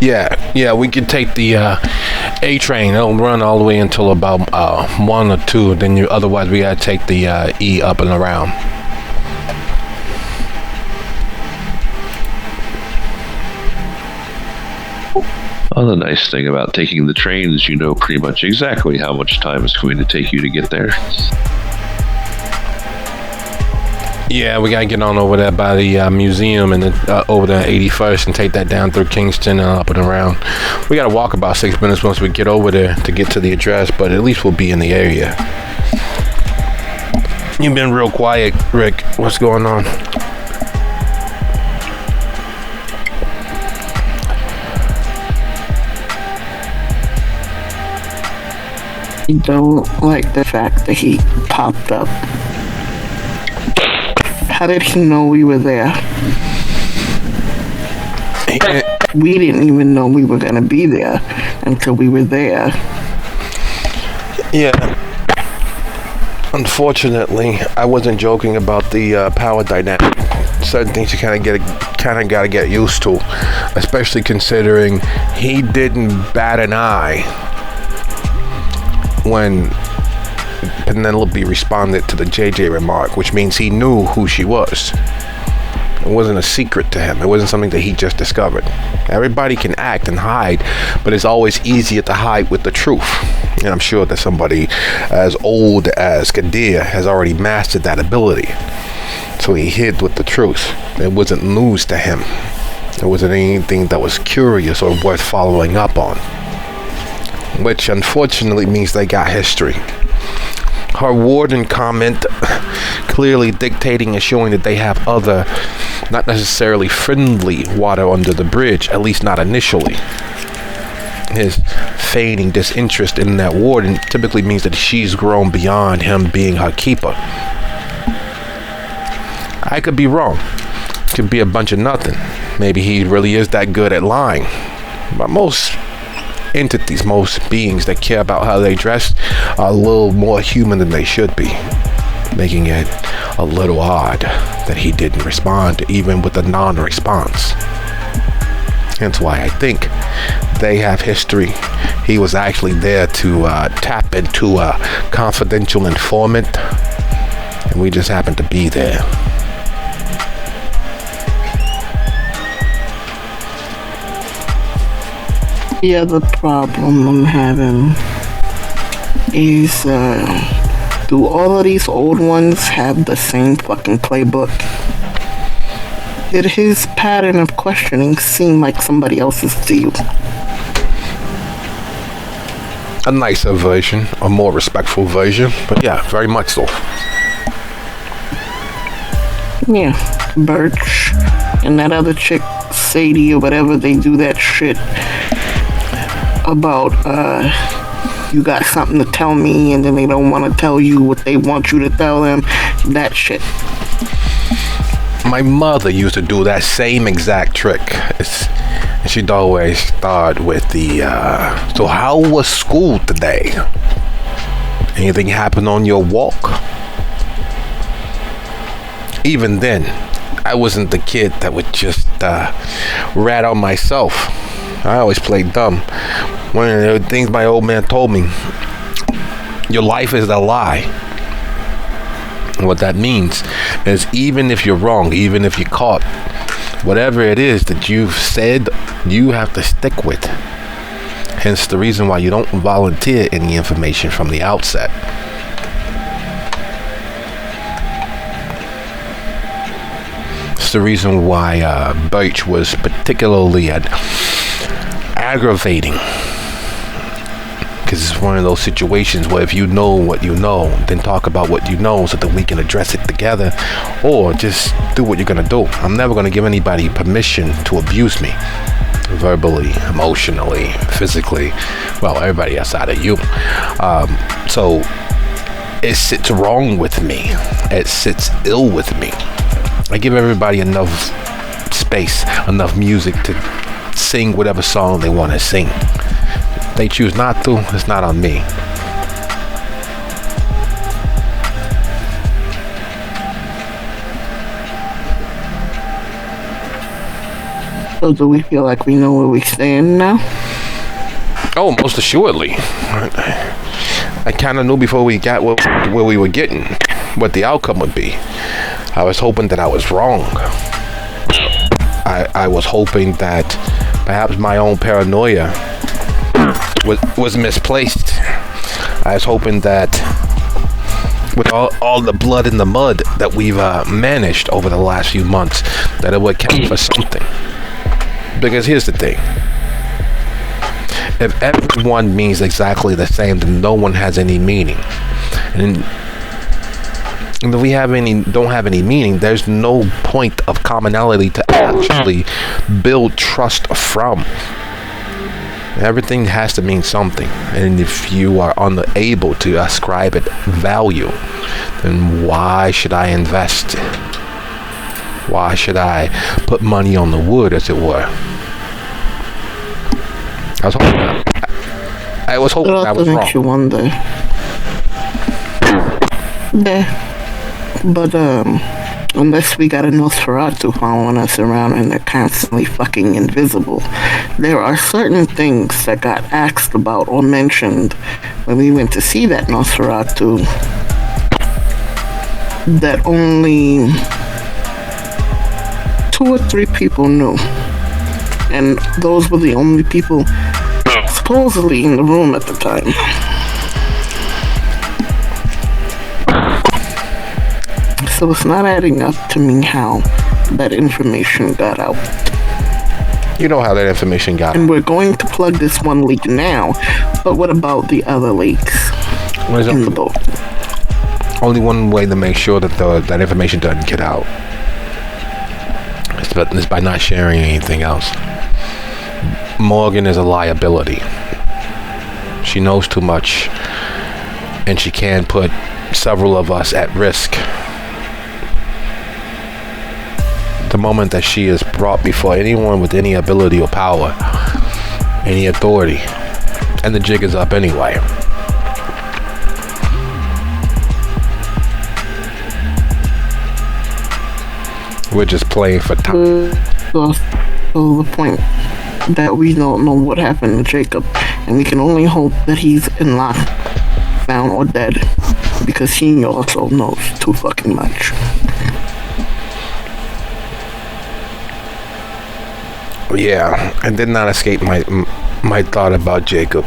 S2: Yeah, we could take the A train. It'll run all the way until about 1 or 2. Then otherwise we gotta take the E up and around.
S1: Well, the nice thing about taking the train is you know pretty much exactly how much time it's going to take you to get there.
S2: Yeah, we gotta get on over there by the museum and over there 81st and take that down through Kingston and up and around. We gotta walk about 6 minutes once we get over there to get to the address, but at least we'll be in the area. You've been real quiet, Rick. What's going on?
S3: I don't like the fact that he popped up. How did he know we were there? We didn't even know we were going to be there until we were there.
S2: Yeah. Unfortunately, I wasn't joking about the power dynamic. Certain things you kind of got to get used to, especially considering he didn't bat an eye when Penelope responded to the JJ remark, which means he knew who she was. It wasn't a secret to him. It wasn't something that he just discovered. Everybody can act and hide, but it's always easier to hide with the truth. And I'm sure that somebody as old as Kadir has already mastered that ability. So he hid with the truth. It wasn't news to him. It wasn't anything that was curious or worth following up on. Which unfortunately means they got history. Her warden comment clearly dictating and showing that they have other, not necessarily friendly water under the bridge, at least not initially. his feigning disinterest in that warden typically means that she's grown beyond him being her keeper. I could be wrong. Could be a bunch of nothing. Maybe he really is that good at lying. But most entities, most beings that care about how they dress are a little more human than they should be, making it a little odd that he didn't respond even with a non-response. Hence why I think they have history. He was actually there to tap into a confidential informant, and we just happened to be there.
S3: The other problem I'm having is, do all of these old ones have the same fucking playbook? Did his pattern of questioning seem like somebody else's to you?
S2: A nicer version, a more respectful version, but yeah, very much so.
S3: Yeah, Birch and that other chick, Sadie or whatever, they do that shit about, you got something to tell me, and then they don't want to tell you what they want you to tell them. That shit.
S2: My mother used to do that same exact trick. She'd always start with the, so how was school today? Anything happen on your walk? Even then, I wasn't the kid that would just rat on myself. I always played dumb. One of the things my old man told me, your life is a lie. And what that means is even if you're wrong, even if you're caught, whatever it is that you've said, you have to stick with. Hence the reason why you don't volunteer any information from the outset. It's the reason why Bout was particularly aggravating, because it's one of those situations where if you know what you know, then talk about what you know so that we can address it together, or just do what you're gonna do. I'm never gonna give anybody permission to abuse me, verbally, emotionally, physically. Well, everybody outside of you. So it sits wrong with me. It sits ill with me. I give everybody enough space, enough music to sing whatever song they want to sing. If they choose not to, it's not on me.
S3: So do we feel like we know where we stand now?
S2: Oh, most assuredly. I kind of knew before we got where we were getting, what the outcome would be. I was hoping that I was wrong. I was hoping that perhaps my own paranoia was misplaced. I was hoping that with all the blood in the mud that we've managed over the last few months, that it would count for something. Because here's the thing. If everyone means exactly the same, then no one has any meaning. And if we don't have any meaning, there's no point of commonality to actually build trust from. Everything has to mean something. And if you are unable to ascribe it value, then why should I invest? Why should I put money on the wood, as it were? I was hoping I was wrong.
S3: Makes you wonder. Yeah. But, unless we got a Nosferatu following us around and they're constantly fucking invisible, there are certain things that got asked about or mentioned when we went to see that Nosferatu that only 2 or 3 people knew. And those were the only people supposedly in the room at the time. So it's not adding up to me how that information got out.
S2: You know how that information got out.
S3: And we're going to plug this one leak now, but what about the other leaks in the boat?
S2: Only one way to make sure that that information doesn't get out is by not sharing anything else. Morgan is a liability. She knows too much, and she can put several of us at risk. The moment that she is brought before anyone with any ability or power, any authority, and the jig is up anyway. We're just playing for time.
S3: So the point that we don't know what happened to Jacob, and we can only hope that he's in lockdown or dead, because he also knows too fucking much.
S2: Yeah, I did not escape my thought about Jacob,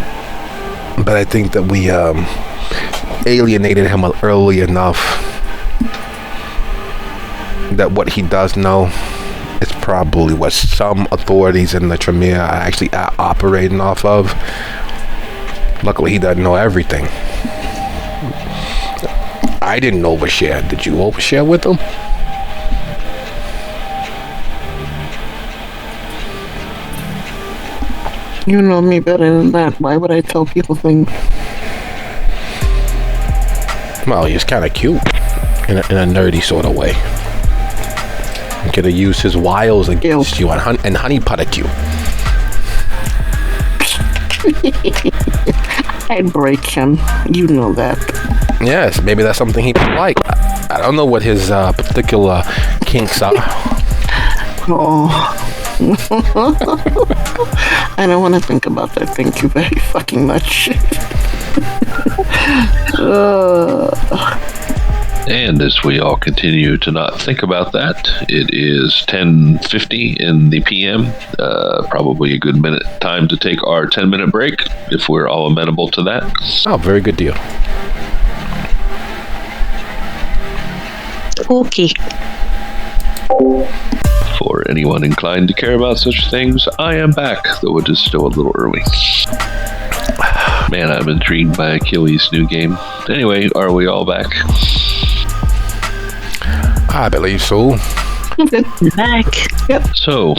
S2: but I think that we alienated him early enough that what he does know is probably what some authorities in the Tremere are actually operating off of. Luckily, he doesn't know everything. I didn't overshare. Did you overshare with him?
S3: You know me better than that. Why would I tell people things?
S2: Well, he's kind of cute in a nerdy sort of way. You could have used his wiles against you and honeypotted you.
S3: I'd break him. You know that.
S2: Yes, maybe that's something he would like. I don't know what his particular kinks are.
S3: Oh. I don't want to think about that. Thank you very fucking much.
S1: And as we all continue to not think about that, it is 10:50 in the PM. Probably a good time to take our 10-minute break, if we're all amenable to that.
S2: Oh, very good deal.
S4: Okay.
S1: For anyone inclined to care about such things, I am back, though it is still a little early. Man, I'm intrigued by Achilles' new game. Anyway, are we all back?
S2: I believe so.
S4: Back.
S3: Yep.
S1: So,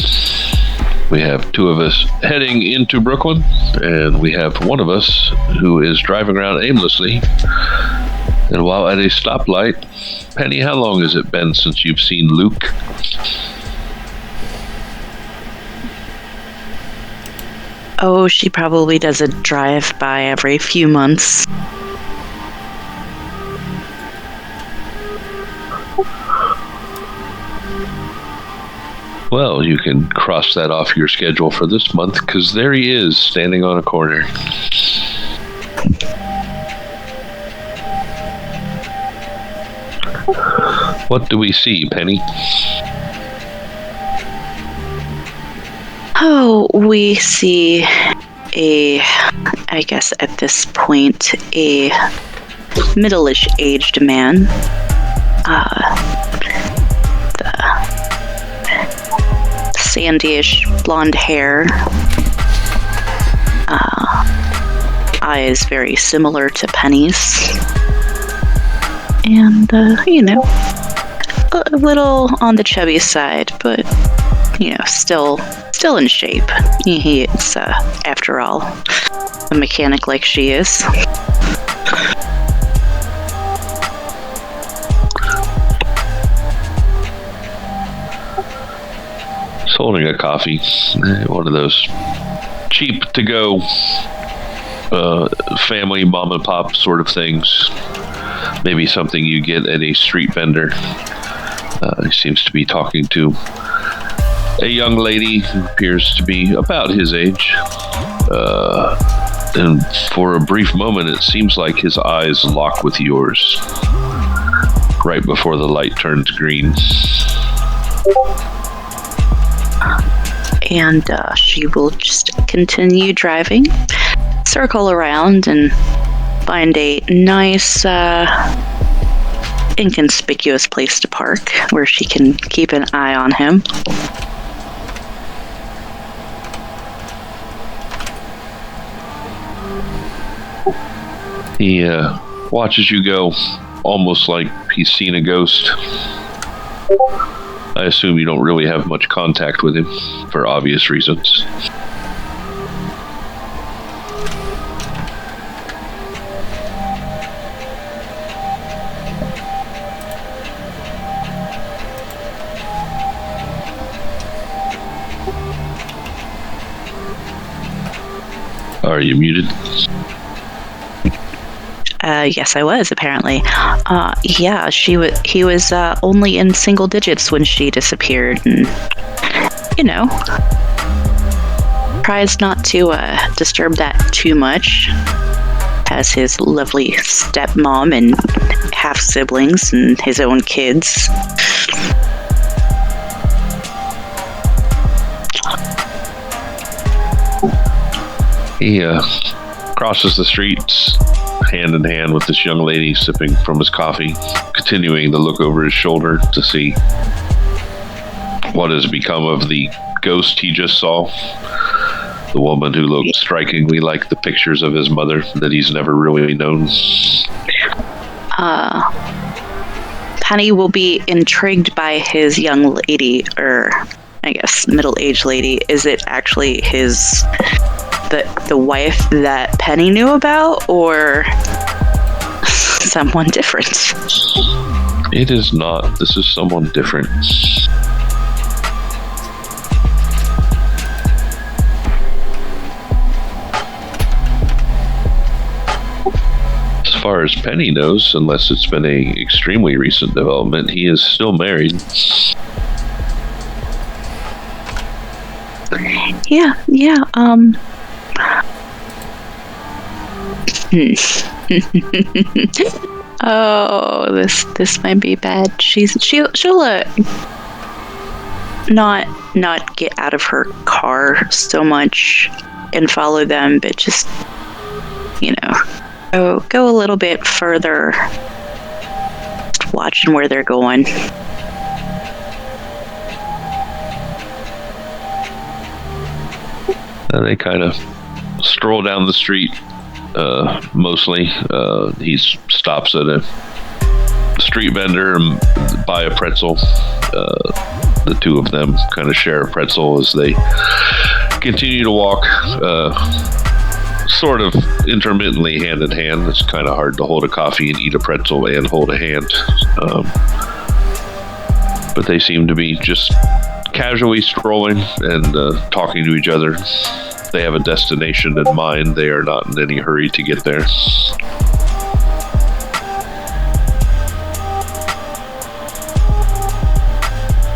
S1: we have two of us heading into Brooklyn, and we have one of us who is driving around aimlessly. And while at a stoplight, Penny, how long has it been since you've seen Luke?
S4: Oh, she probably does a drive-by every few months.
S1: Well, you can cross that off your schedule for this month, because there he is, standing on a corner. What do we see, Penny?
S4: Oh, we see I guess at this point, a middle-ish aged man. The sandy-ish blonde hair. Eyes very similar to Penny's. And, a little on the chubby side, but, still in shape. He's, after all, a mechanic like she is.
S1: He's holding a coffee, one of those cheap to go family mom and pop sort of things. Maybe something you get at a street vendor. He seems to be talking to a young lady who appears to be about his age. And for a brief moment, it seems like his eyes lock with yours right before the light turns green.
S4: And she will just continue driving, circle around, and find a nice, inconspicuous place to park where she can keep an eye on him.
S1: He watches you go, almost like he's seen a ghost. I assume you don't really have much contact with him, for obvious reasons. Are you muted?
S4: Yes, I was, apparently. Yeah, he was only in single digits when she disappeared, and, tries not to disturb that too much. Has his lovely stepmom and half-siblings and his own kids.
S1: He crosses the streets hand in hand with this young lady sipping from his coffee, continuing to look over his shoulder to see what has become of the ghost he just saw. The woman who looked strikingly like the pictures of his mother that he's never really known.
S4: Penny will be intrigued by his young lady, or I guess middle-aged lady. Is it actually the wife that Penny knew about, or someone different?
S1: It is not. This is someone different. As far as Penny knows, unless it's been a extremely recent development, he is still married.
S4: Yeah. Oh, this might be bad. She'll not get out of her car so much and follow them, but just go a little bit further, watching where they're going.
S1: And they kind of stroll down the street. Mostly, he stops at a street vendor and buy a pretzel. The two of them kind of share a pretzel as they continue to walk, sort of intermittently hand in hand. It's kind of hard to hold a coffee and eat a pretzel and hold a hand. But they seem to be just casually strolling and talking to each other. They have a destination in mind. They are not in any hurry to get there.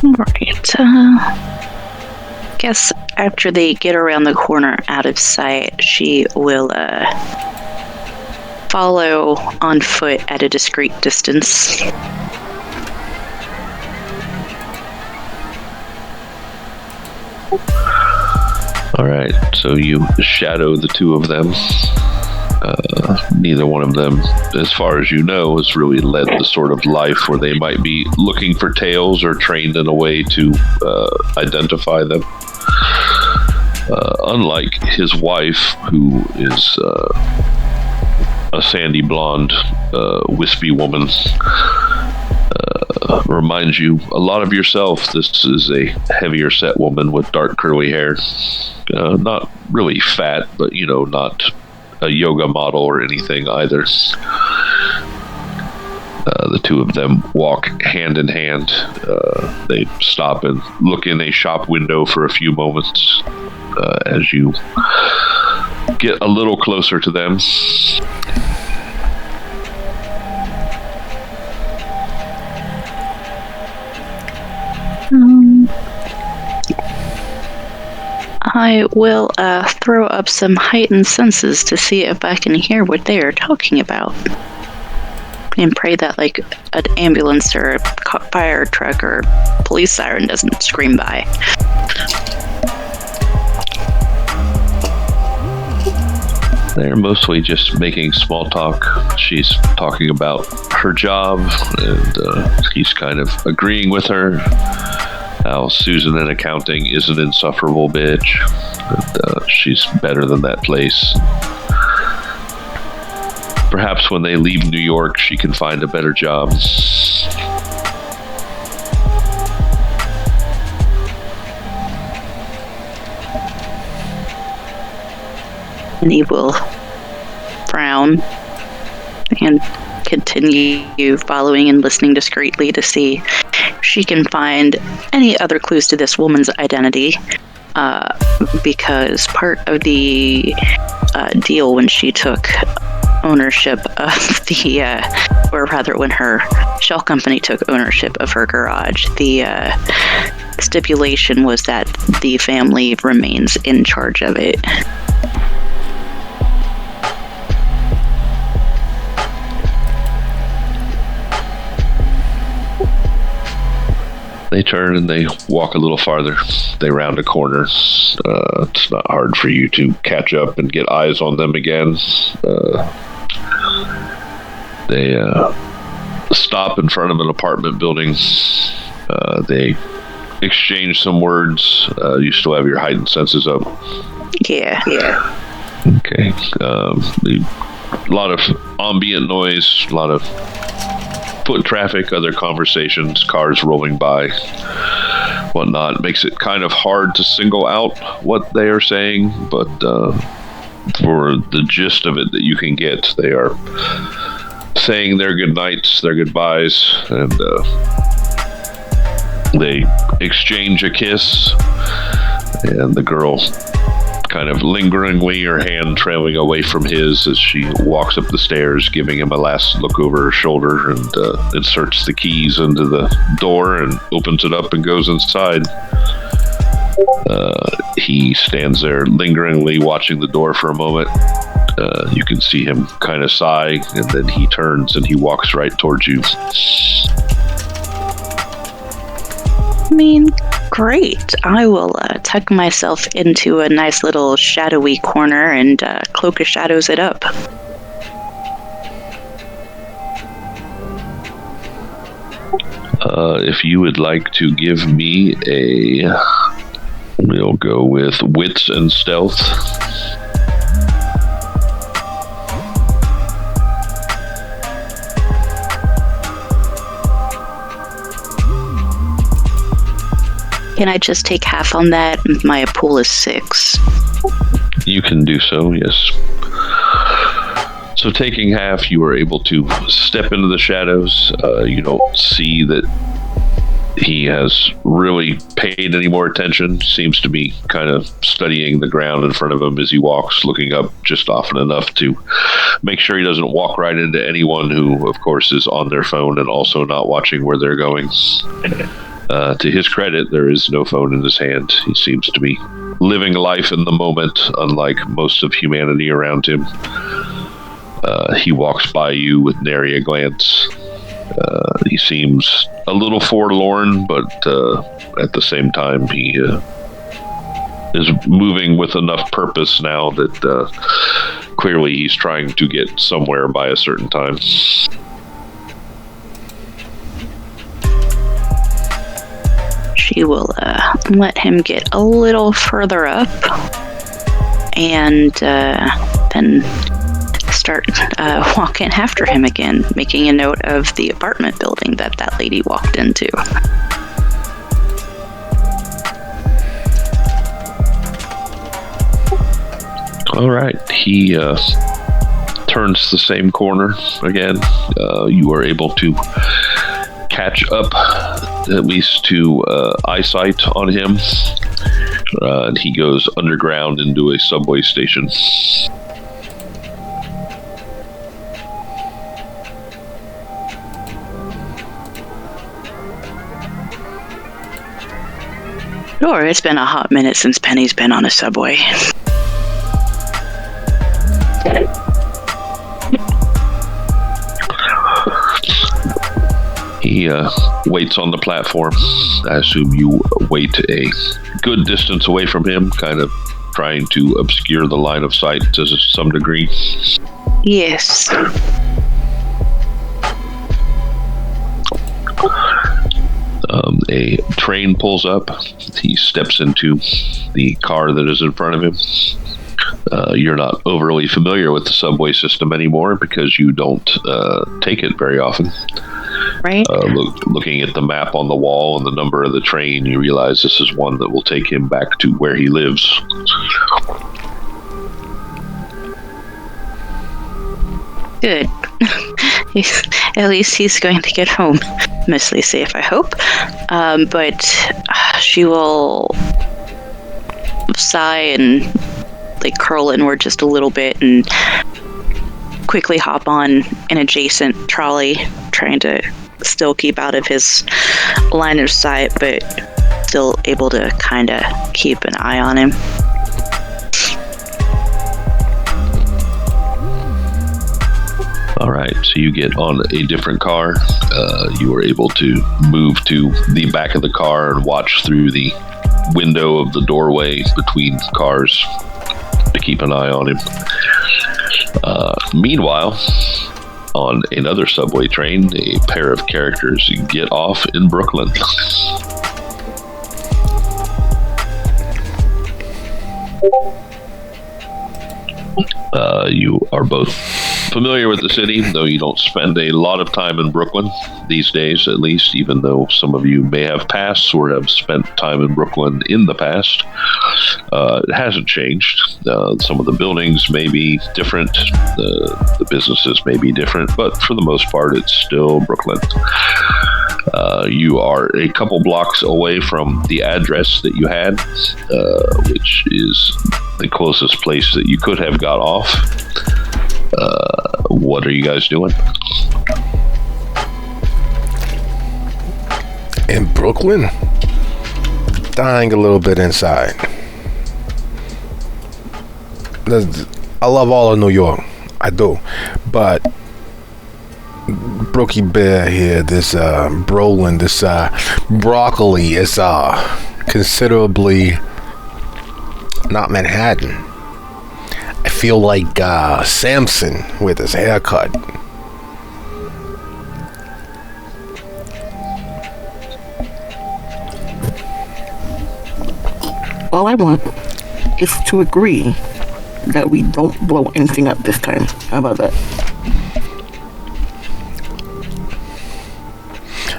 S4: Right. Guess after they get around the corner out of sight, she will follow on foot at a discreet distance.
S1: All right, so you shadow the two of them. Neither one of them, as far as you know, has really led the sort of life where they might be looking for tails or trained in a way to identify them. Unlike his wife, who is a sandy blonde, wispy woman, reminds you a lot of yourself. This is a heavier set woman with dark curly hair. Not really fat, but not a yoga model or anything either. The two of them walk hand in hand. They stop and look in a shop window for a few moments as you get a little closer to them.
S4: I will throw up some heightened senses to see if I can hear what they are talking about. And pray that, an ambulance or a fire truck or police siren doesn't scream by.
S1: They're mostly just making small talk. She's talking about her job, and he's kind of agreeing with her. How Susan in accounting is an insufferable bitch. And, she's better than that place. Perhaps when they leave New York, she can find a better job.
S4: And he will frown and continue following and listening discreetly to see if she can find any other clues to this woman's identity. because part of the deal when she took ownership of or rather when her shell company took ownership of her garage, the stipulation was that the family remains in charge of it.
S1: They turn and they walk a little farther. They round a corner. It's not hard for you to catch up and get eyes on them again. They stop in front of an apartment building. They exchange some words. You still have your heightened senses up.
S4: Yeah.
S1: Okay. A lot of ambient noise, a lot of foot traffic, other conversations, cars rolling by, whatnot. Makes it kind of hard to single out what they are saying, but for the gist of it that you can get, they are saying their good nights, their goodbyes, and they exchange a kiss, and the girl kind of lingeringly, her hand trailing away from his as she walks up the stairs, giving him a last look over her shoulder, and inserts the keys into the door and opens it up and goes inside. He stands there lingeringly watching the door for a moment. You can see him kind of sigh, and then he turns and he walks right towards you.
S4: I mean, great. I will tuck myself into a nice little shadowy corner and Cloak of Shadows it up.
S1: If you would like to give me we'll go with Wits and Stealth.
S4: Can I just take half on that? My pool is 6.
S1: You can do so, yes. So taking half, you are able to step into the shadows. You don't see that he has really paid any more attention. Seems to be kind of studying the ground in front of him as he walks, looking up just often enough to make sure he doesn't walk right into anyone who, of course, is on their phone and also not watching where they're going. To his credit, there is no phone in his hand. He seems to be living life in the moment, unlike most of humanity around him. He walks by you with nary a glance. He seems a little forlorn, but at the same time, he is moving with enough purpose now that clearly he's trying to get somewhere by a certain time.
S4: She will let him get a little further up and then start walking after him again, making a note of the apartment building that lady walked into.
S1: All right. He turns the same corner again. You are able to catch up at least to eyesight on him. And he goes underground into a subway station.
S4: Sure, it's been a hot minute since Penny's been on a subway.
S1: He waits on the platform. I assume you wait a good distance away from him, kind of trying to obscure the line of sight to some degree.
S4: Yes.
S1: A train pulls up. He steps into the car that is in front of him. You're not overly familiar with the subway system anymore because you don't take it very often.
S4: Right.
S1: Looking at the map on the wall and the number of the train, you realize this is one that will take him back to where he lives.
S4: Good. At least he's going to get home mostly safe, I hope. But she will sigh and like curl inward just a little bit and quickly hop on an adjacent trolley, trying to still keep out of his line of sight, but still able to kind of keep an eye on him.
S1: All right, so you get on a different car. You are able to move to the back of the car and watch through the window of the doorway between cars to keep an eye on him. Meanwhile, on another subway train, a pair of characters get off in Brooklyn. You are both familiar with the city, though you don't spend a lot of time in Brooklyn these days, at least, even though some of you may have passed or have spent time in Brooklyn in the past. It hasn't changed. Some of the buildings may be different, the businesses may be different, but for the most part, it's still Brooklyn. You are a couple blocks away from the address that you had, which is the closest place that you could have got off. What are you guys doing?
S2: In Brooklyn? Dying a little bit inside. I love all of New York. I do. But Brookie Bear here, this Brolin, this broccoli is considerably not Manhattan. I feel like Samson with his haircut.
S3: All I want is to agree that we don't blow anything up this time. How about that?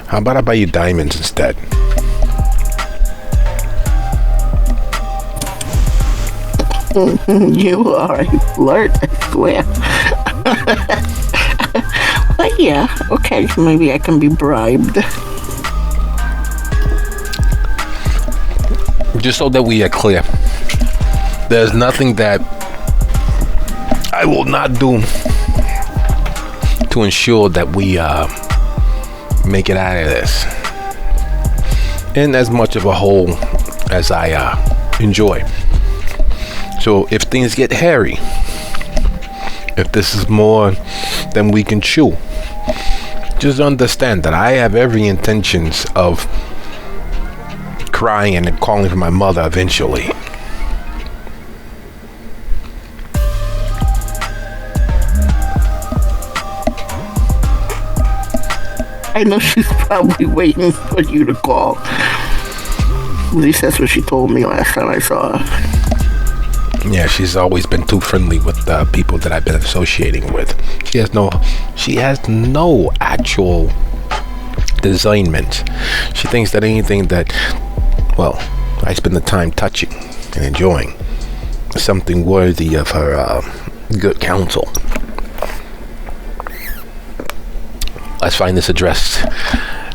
S2: How about I buy you diamonds instead?
S3: You are a flirt, I swear. But yeah, okay, maybe I can be bribed.
S2: Just so that we are clear, there's nothing that I will not do to ensure that we make it out of this in as much of a whole as I enjoy. So if things get hairy, if this is more than we can chew, just understand that I have every intentions of crying and calling for my mother eventually.
S3: I know she's probably waiting for you to call. At least that's what she told me last time I saw her.
S2: Yeah, she's always been too friendly with the people that I've been associating with. She has no actual designment. She thinks that anything that, well, I spend the time touching and enjoying is something worthy of her good counsel. Let's find this address,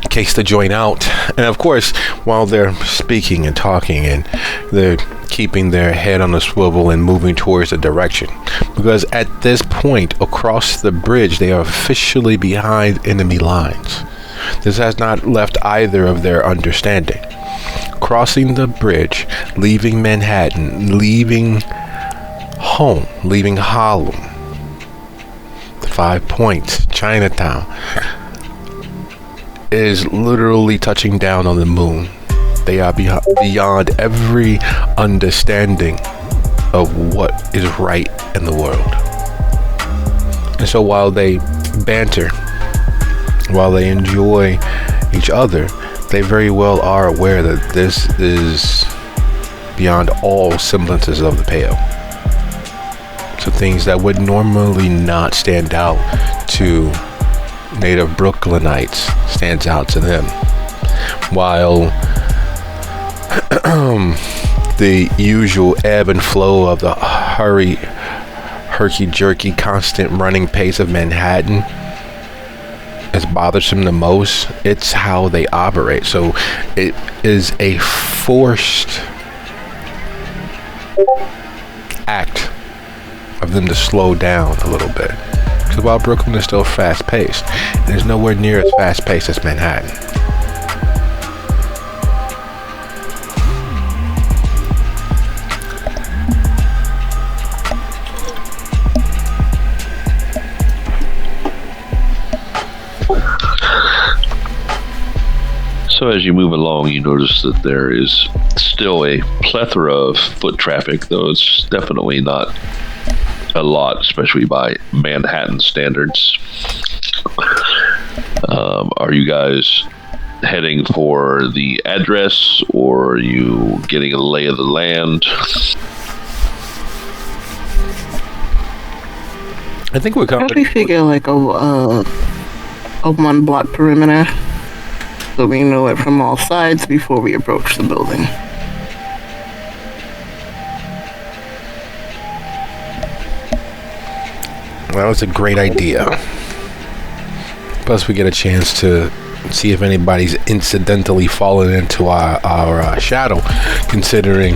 S2: case to join out. And of course, while they're speaking and talking and they're keeping their head on a swivel and moving towards the direction, because at this point across the bridge they are officially behind enemy lines. This has not left either of their understanding. Crossing the bridge, leaving Manhattan, leaving home, leaving Harlem, 5 Points, Chinatown, is literally touching down on the moon. They are beyond every understanding of what is right in the world. And so while they banter, while they enjoy each other, they very well are aware that this is beyond all semblances of the pale. So things that would normally not stand out to native Brooklynites stands out to them. While the usual ebb and flow of the herky-jerky, constant running pace of Manhattan is bothersome the most, it's how they operate. So it is a forced act of them to slow down a little bit. Because while Brooklyn is still fast-paced, it is nowhere near as fast-paced as Manhattan.
S1: So as you move along, you notice that there is still a plethora of foot traffic, though it's definitely not a lot, especially by Manhattan standards. Are you guys heading for the address, or are you getting a lay of the land?
S2: I think we're coming.
S3: Probably figure like a 1 block perimeter, so we know it from all sides before we approach the building.
S2: That was a great idea. Plus, we get a chance to see if anybody's incidentally fallen into our shadow, considering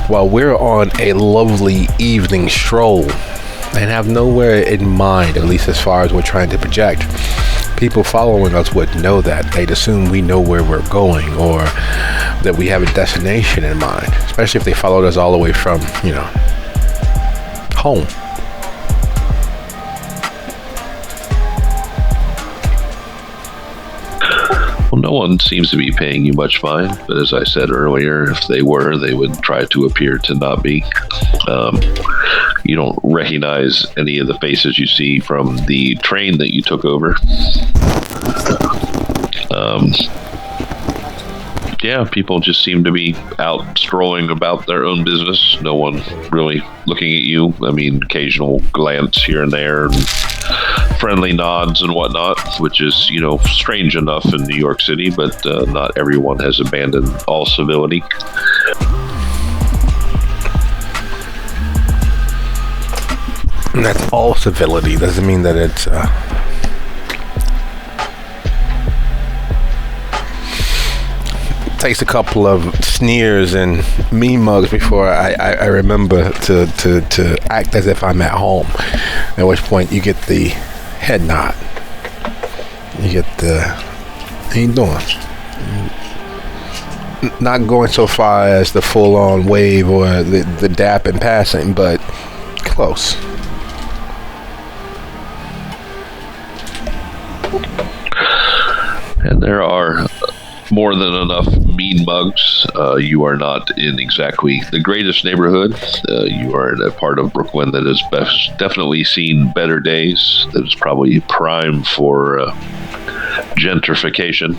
S2: while we're on a lovely evening stroll and have nowhere in mind, at least as far as we're trying to project, people following us would know that. They'd assume we know where we're going, or that we have a destination in mind, especially if they followed us all the way from, home.
S1: Well, no one seems to be paying you much mind, but as I said earlier, if they were, they would try to appear to not be. You don't recognize any of the faces you see from the train that you took over. Yeah, people just seem to be out strolling about their own business. No one really looking at you. I mean, occasional glance here and there, and friendly nods and whatnot, which is, strange enough in New York City, but not everyone has abandoned all civility.
S2: And that's all civility. Doesn't mean that it's takes a couple of sneers and mean mugs before I remember to act as if I'm at home. At which point you get the head nod. You get the, how you doing? Not going so far as the full-on wave or the dap in passing, but close.
S1: And there are more than enough mean mugs. You are not in exactly the greatest neighborhood. You are in a part of Brooklyn that has definitely seen better days. That is probably prime for gentrification.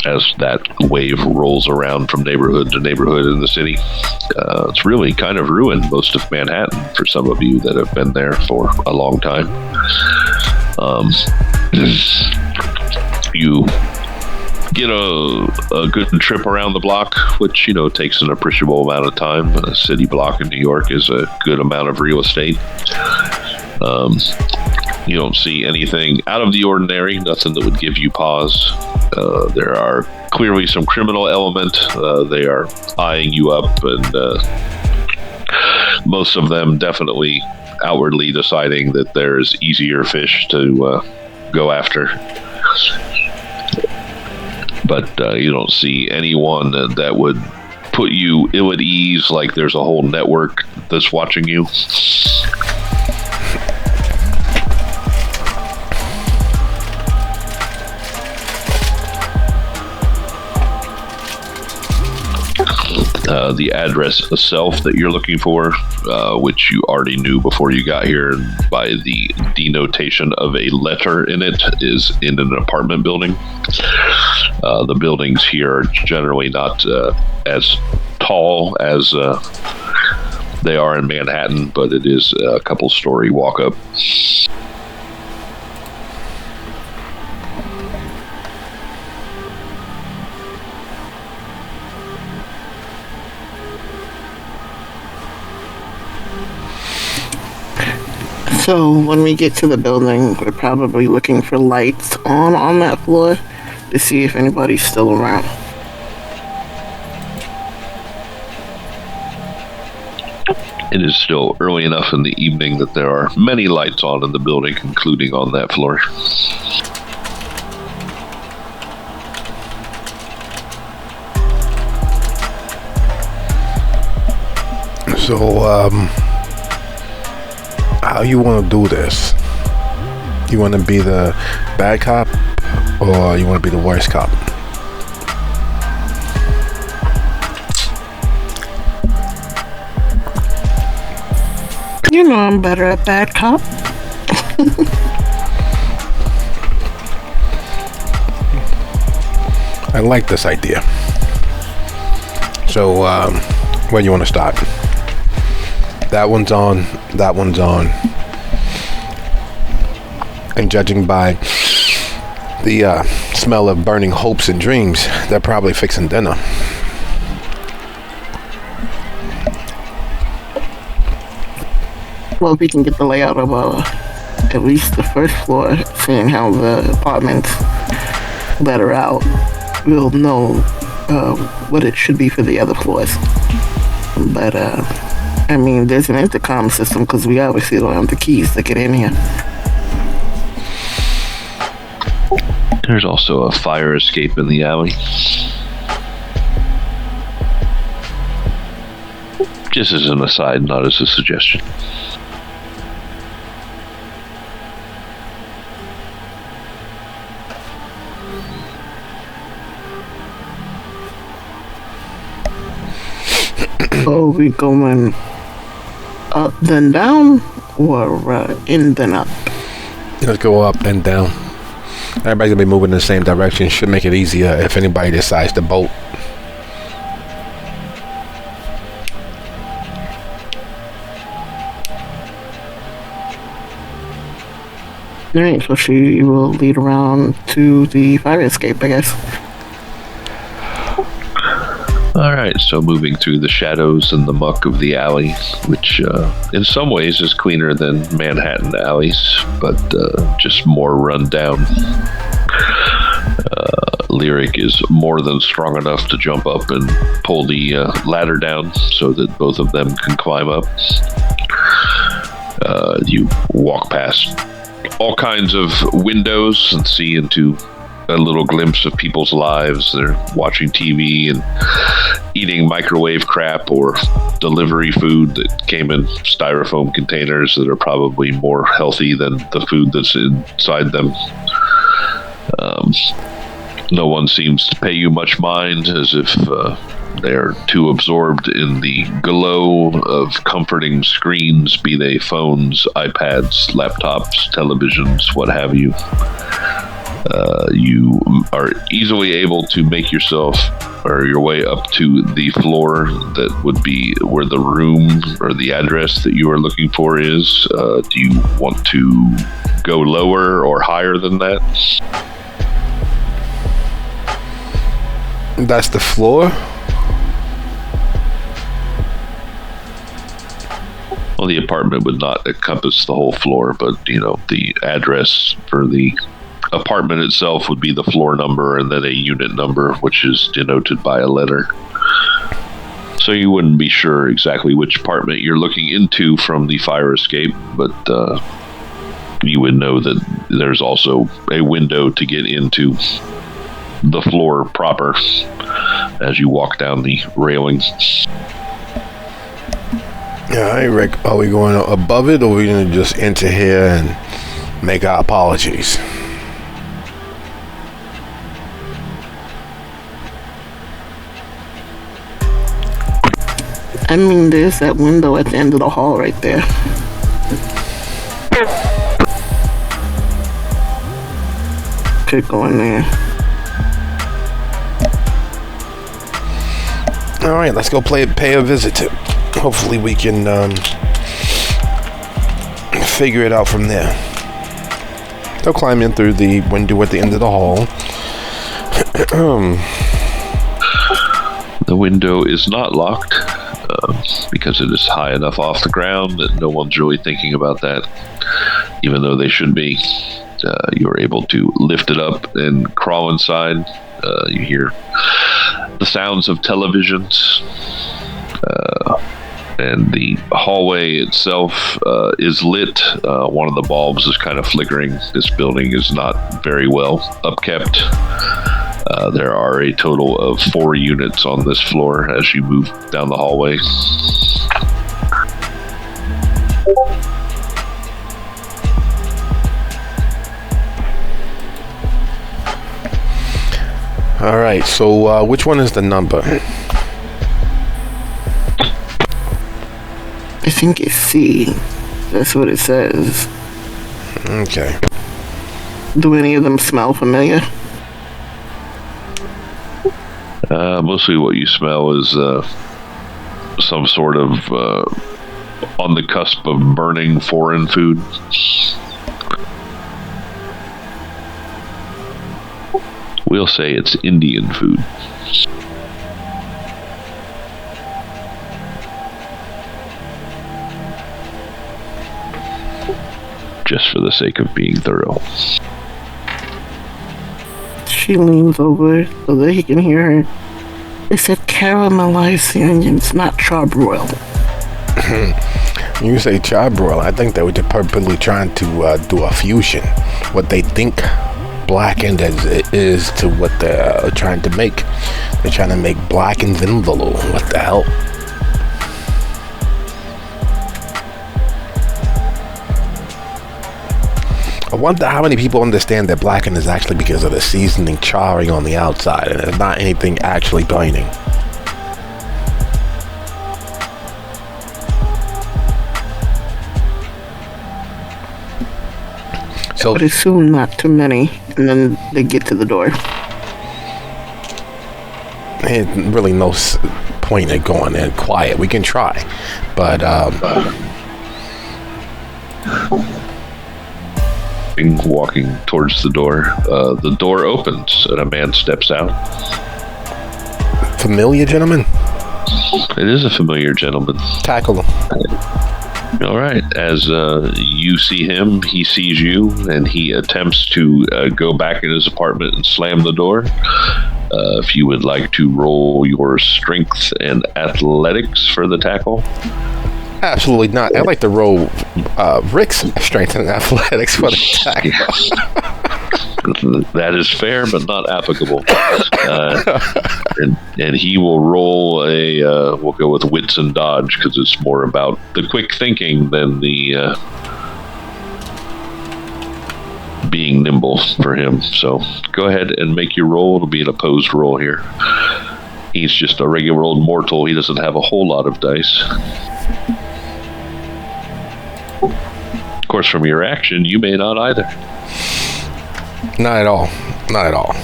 S1: As that wave rolls around from neighborhood to neighborhood in the city. It's really kind of ruined most of Manhattan for some of you that have been there for a long time. You get a good trip around the block, which, takes an appreciable amount of time. A city block in New York is a good amount of real estate. You don't see anything out of the ordinary, nothing that would give you pause. There are clearly some criminal element. They are eyeing you up, and most of them definitely outwardly deciding that there's easier fish to go after. But you don't see anyone that would put you ill at ease, like there's a whole network that's watching you. The address itself that you're looking for, which you already knew before you got here by the denotation of a letter in it, is in an apartment building. The buildings here are generally not as tall as they are in Manhattan, but it is a couple-story walk-up.
S3: So when we get to the building, we're probably looking for lights on that floor to see if anybody's still around.
S1: It is still early enough in the evening that there are many lights on in the building, including on that floor.
S2: So, how you want to do this? You want to be the bad cop, or you want to be the worst cop?
S3: You know I'm better at bad cop.
S2: I like this idea. So, where do you want to start? That one's on. That one's on. And judging by the smell of burning hopes and dreams, they're probably fixing dinner.
S3: Well, if we can get the layout of at least the first floor, seeing how the apartments let her out, we'll know what it should be for the other floors. But, I mean, there's an intercom system because we obviously don't have the keys to get in here.
S1: There's also a fire escape in the alley. Just as an aside, not as a suggestion.
S3: So we going up then down, or in then up?
S2: Let's go up and down. Everybody's gonna be moving in the same direction. Should make it easier if anybody decides to bolt.
S3: Alright, so she will lead around to the fire escape, I guess.
S1: Alright, so moving through the shadows and the muck of the alley, which in some ways is cleaner than Manhattan alleys, but just more run down. Lyric is more than strong enough to jump up and pull the ladder down so that both of them can climb up. You walk past all kinds of windows and see into a little glimpse of people's lives. They're watching TV and eating microwave crap or delivery food that came in styrofoam containers that are probably more healthy than the food that's inside them. No one seems to pay you much mind, as if they're too absorbed in the glow of comforting screens, be they phones, iPads, laptops, televisions, what have you. You are easily able to make yourself or your way up to the floor that would be where the room or the address that you are looking for is. Do you want to go lower or higher than that?
S2: That's the floor?
S1: Well, the apartment would not encompass the whole floor, but, the address for the apartment itself would be the floor number and then a unit number, which is denoted by a letter. So you wouldn't be sure exactly which apartment you're looking into from the fire escape, but you would know that there's also a window to get into the floor proper as you walk down the railing.
S2: Yeah, hey Rick, are we going above it, or are we going to just enter here and make our apologies?
S3: I mean, there's that window at the end of the hall right there. Could go in there.
S2: All right, let's go pay a visit. Hopefully we can figure it out from there. They'll climb in through the window at the end of the hall.
S1: The window is not locked because it is high enough off the ground that no one's really thinking about that, even though they should be. You're able to lift it up and crawl inside. You hear the sounds of televisions And the hallway itself is lit. One of the bulbs is kind of flickering. This building is not very well upkept. There are a total of 4 units on this floor as you move down the hallway.
S2: All right, so which one is the number?
S3: I think it's C. That's what it says.
S2: Okay.
S3: Do any of them smell familiar?
S1: Mostly what you smell is some sort of on the cusp of burning foreign food. We'll say it's Indian food. Just for the sake of being thorough.
S3: She leans over so that he can hear her. They said caramelized the onions, not charbroil.
S2: You say charbroil. I think they were just purposely trying to do a fusion. What they think blackened as it is to what they're trying to make. They're trying to make blackened vindaloo. What the hell? I wonder how many people understand that blackened is actually because of the seasoning charring on the outside and it's not anything actually burning. So,
S3: But assume not too many, and then they get to the door.
S2: ain't really no point in going in quiet. We can try, but
S1: walking towards the door opens and a man steps out.
S2: familiar gentleman,
S1: It is a familiar gentleman.
S2: tackle him.
S1: All right. As you see him, he sees you, and he attempts to go back in his apartment and slam the door. If you would like to roll your strength and athletics for the tackle.
S2: Absolutely not. I'd like to roll Rick's strength and athletics for the tackle.
S1: That is fair, but not applicable. And he will roll we'll go with wits and dodge, because it's more about the quick thinking than the being nimble for him. So go ahead and make your roll. It'll be an opposed roll here. He's just a regular old mortal. He doesn't have a whole lot of dice. Of course, from your action, you may not either.
S2: Not at all. Not at all.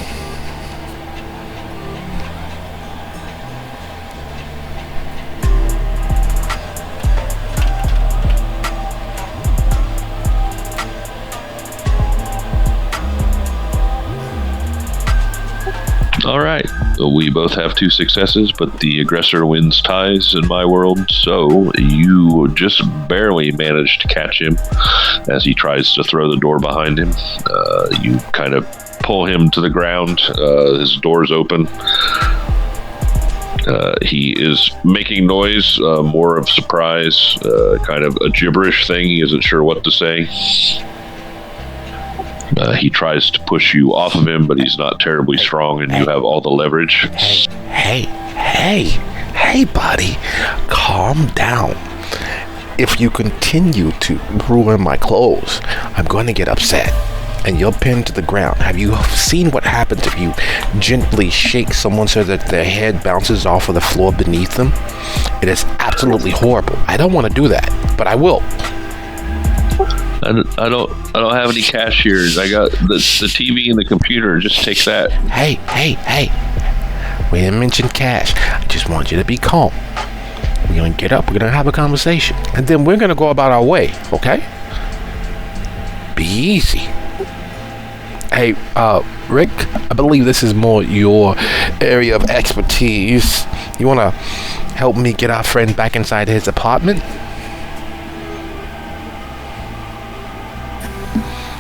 S1: All right. We both have 2 successes, but the aggressor wins ties in my world. So you just barely managed to catch him as he tries to throw the door behind him. You kind of pull him to the ground. His door's open. He is making noise, more of surprise, kind of a gibberish thing. He isn't sure what to say. He tries to push you off of him, but he's not terribly strong, and you have all the leverage.
S2: Hey, buddy, calm down. If you continue to ruin my clothes, I'm going to get upset, and you'll pin to the ground. Have you seen what happens if you gently shake someone so that their head bounces off of the floor beneath them? It is absolutely horrible. I don't want to do that, but I will.
S1: I don't have any cashiers. I got the TV and the computer. Just take that.
S2: Hey. We didn't mention cash. I just want you to be calm. We're going to get up. We're going to have a conversation. And then we're going to go about our way, okay? Be easy. Hey, Rick, I believe this is more your area of expertise. You want to help me get our friend back inside his apartment?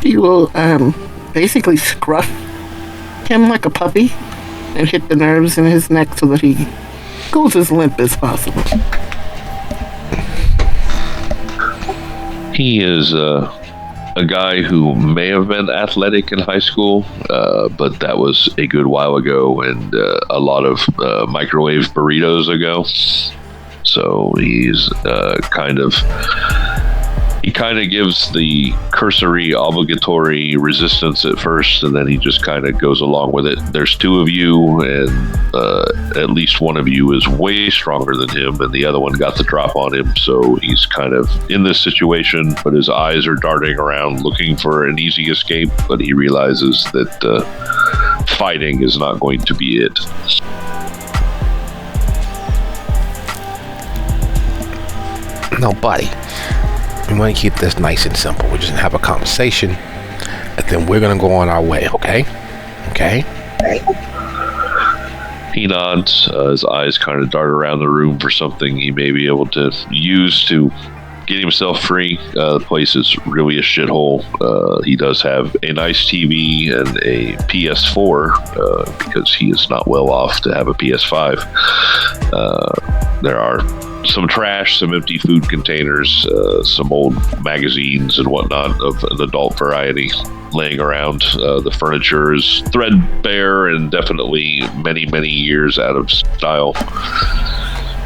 S3: You will basically scruff him like a puppy and hit the nerves in his neck so that he goes as limp as possible.
S1: He is a guy who may have been athletic in high school, but that was a good while ago and a lot of microwave burritos ago. So he's he kind of gives the cursory obligatory resistance at first, and then he just kind of goes along with it. There's two of you, and at least one of you is way stronger than him, and the other one got the drop on him. So he's kind of in this situation, but his eyes are darting around looking for an easy escape, but he realizes that fighting is not going to be it.
S2: No, buddy. We want to keep this nice and simple. We're just going to have a conversation, and then we're going to go on our way, okay? Okay?
S1: He nods. His eyes kind of dart around the room for something he may be able to use to get himself free. The place is really a shithole. He does have a nice TV and a PS4 because he is not well off to have a PS5. There are some trash, some empty food containers, some old magazines and whatnot of an adult variety laying around. The furniture is threadbare and definitely many, many years out of style.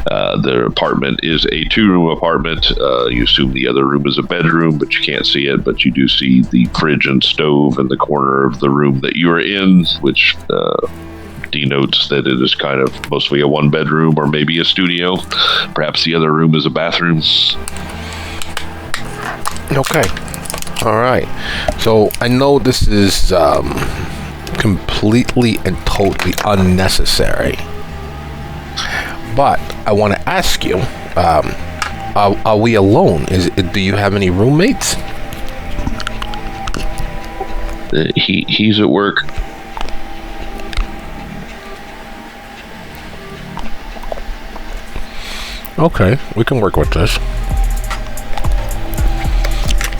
S1: The apartment is a 2-room apartment. You assume the other room is a bedroom, but you can't see it. But you do see the fridge and stove in the corner of the room that you are in, which denotes that it is kind of mostly a 1-bedroom or maybe a studio. Perhaps the other room is a bathroom.
S2: Okay. All right. So I know this is completely and totally unnecessary, but I want to ask you, are we alone? Do you have any roommates?
S1: He's at work.
S2: Okay, we can work with this.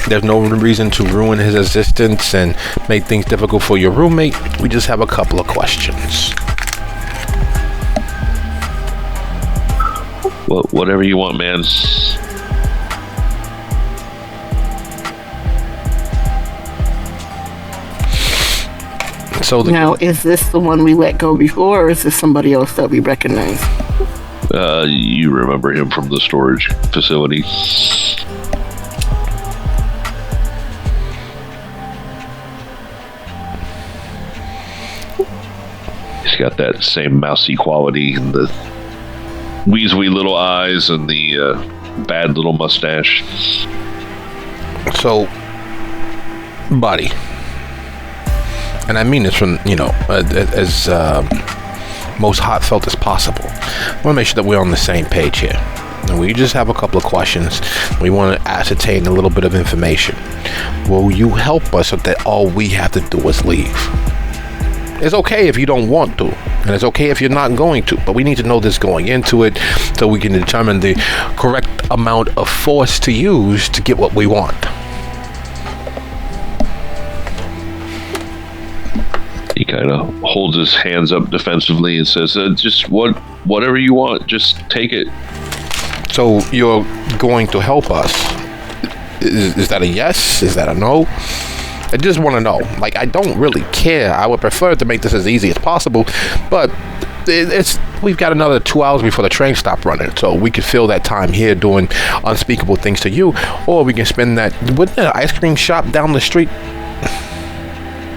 S2: There's no reason to ruin his existence and make things difficult for your roommate. We just have a couple of questions.
S1: Well, whatever you want, man.
S2: So
S3: now, is this the one we let go before, or is this somebody else that we recognize?
S1: You remember him from the storage facility. He's got that same mousy quality and the weaselly little eyes and the bad little mustache.
S2: So, buddy, and I mean this from, as most heartfelt as possible. I want to make sure that we're on the same page here. And we just have a couple of questions. We want to ascertain a little bit of information. Will you help us so that all we have to do is leave? It's okay if you don't want to, and it's okay if you're not going to, but we need to know this going into it so we can determine the correct amount of force to use to get what we want.
S1: He kind of holds his hands up defensively and says, just whatever you want, just take it.
S2: So you're going to help us. Is that a yes? Is that a no? I just want to know. Like, I don't really care. I would prefer to make this as easy as possible, but we've got another 2 hours before the train stops running, so we could fill that time here doing unspeakable things to you, or we can spend that with an ice cream shop down the street.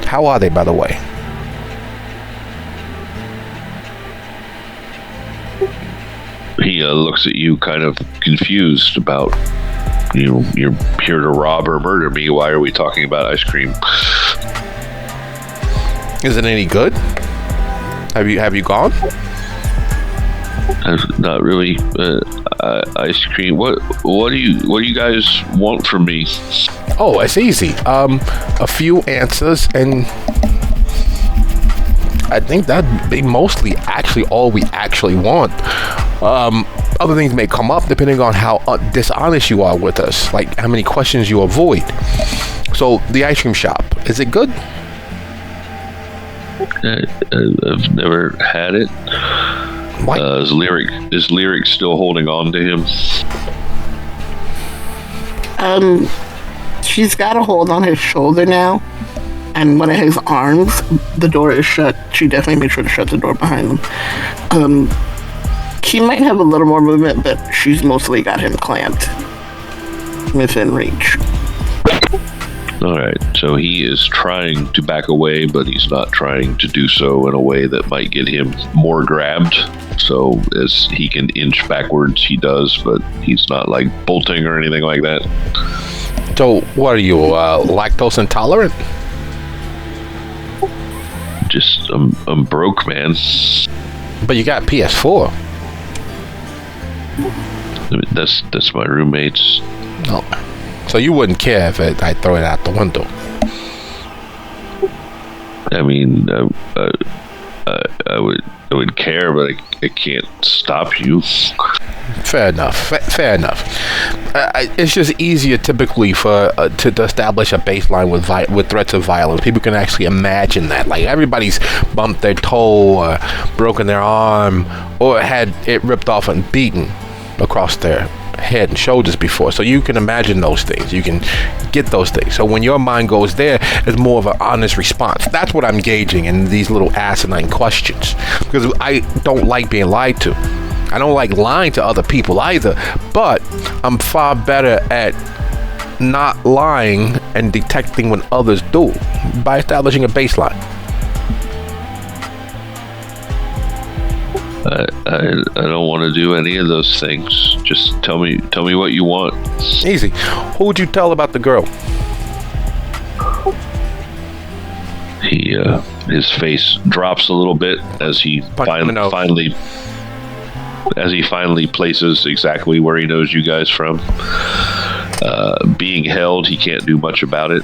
S2: How are they, by the way?
S1: He looks at you kind of confused about, you're here to rob or murder me. Why are we talking about ice cream?
S2: Is it any good? Have you gone?
S1: Not really. Ice cream. What do you guys want from me?
S2: Oh, it's easy. A few answers, and I think that'd be mostly actually all we actually want. Other things may come up depending on how dishonest you are with us, like how many questions you avoid. So, the ice cream shop, is it good?
S1: I've never had it.
S2: What?
S1: Is Lyric still holding on to him?
S3: she's got a hold on his shoulder now, and one of his arms, the door is shut. She definitely made sure to shut the door behind him. She might have a little more movement, but she's mostly got him clamped within reach.
S1: Alright, so he is trying to back away, but he's not trying to do so in a way that might get him more grabbed. So as he can inch backwards, he does, but he's not like bolting or anything like that.
S2: So, what are you, lactose intolerant?
S1: Just, I'm broke, man.
S2: But you got PS4.
S1: I mean, that's my roommate's.
S2: No. So you wouldn't care if I throw it out the window.
S1: I mean, I would care, but I can't stop you.
S2: Fair enough. Fair enough. It's just easier typically for to establish a baseline with threats of violence. People can actually imagine that. Like everybody's bumped their toe or broken their arm or had it ripped off and beaten across their head and shoulders before. So you can imagine those things. You can get those things. So when your mind goes there, it's more of an honest response. That's what I'm gauging in these little asinine questions. Because I don't like being lied to. I don't like lying to other people either, but I'm far better at not lying and detecting when others do by establishing a baseline.
S1: I don't want to do any of those things. Just tell me what you want.
S2: Easy. Who would you tell about the girl?
S1: His face drops a little bit as he finally places exactly where he knows you guys from. Being held, he can't do much about it.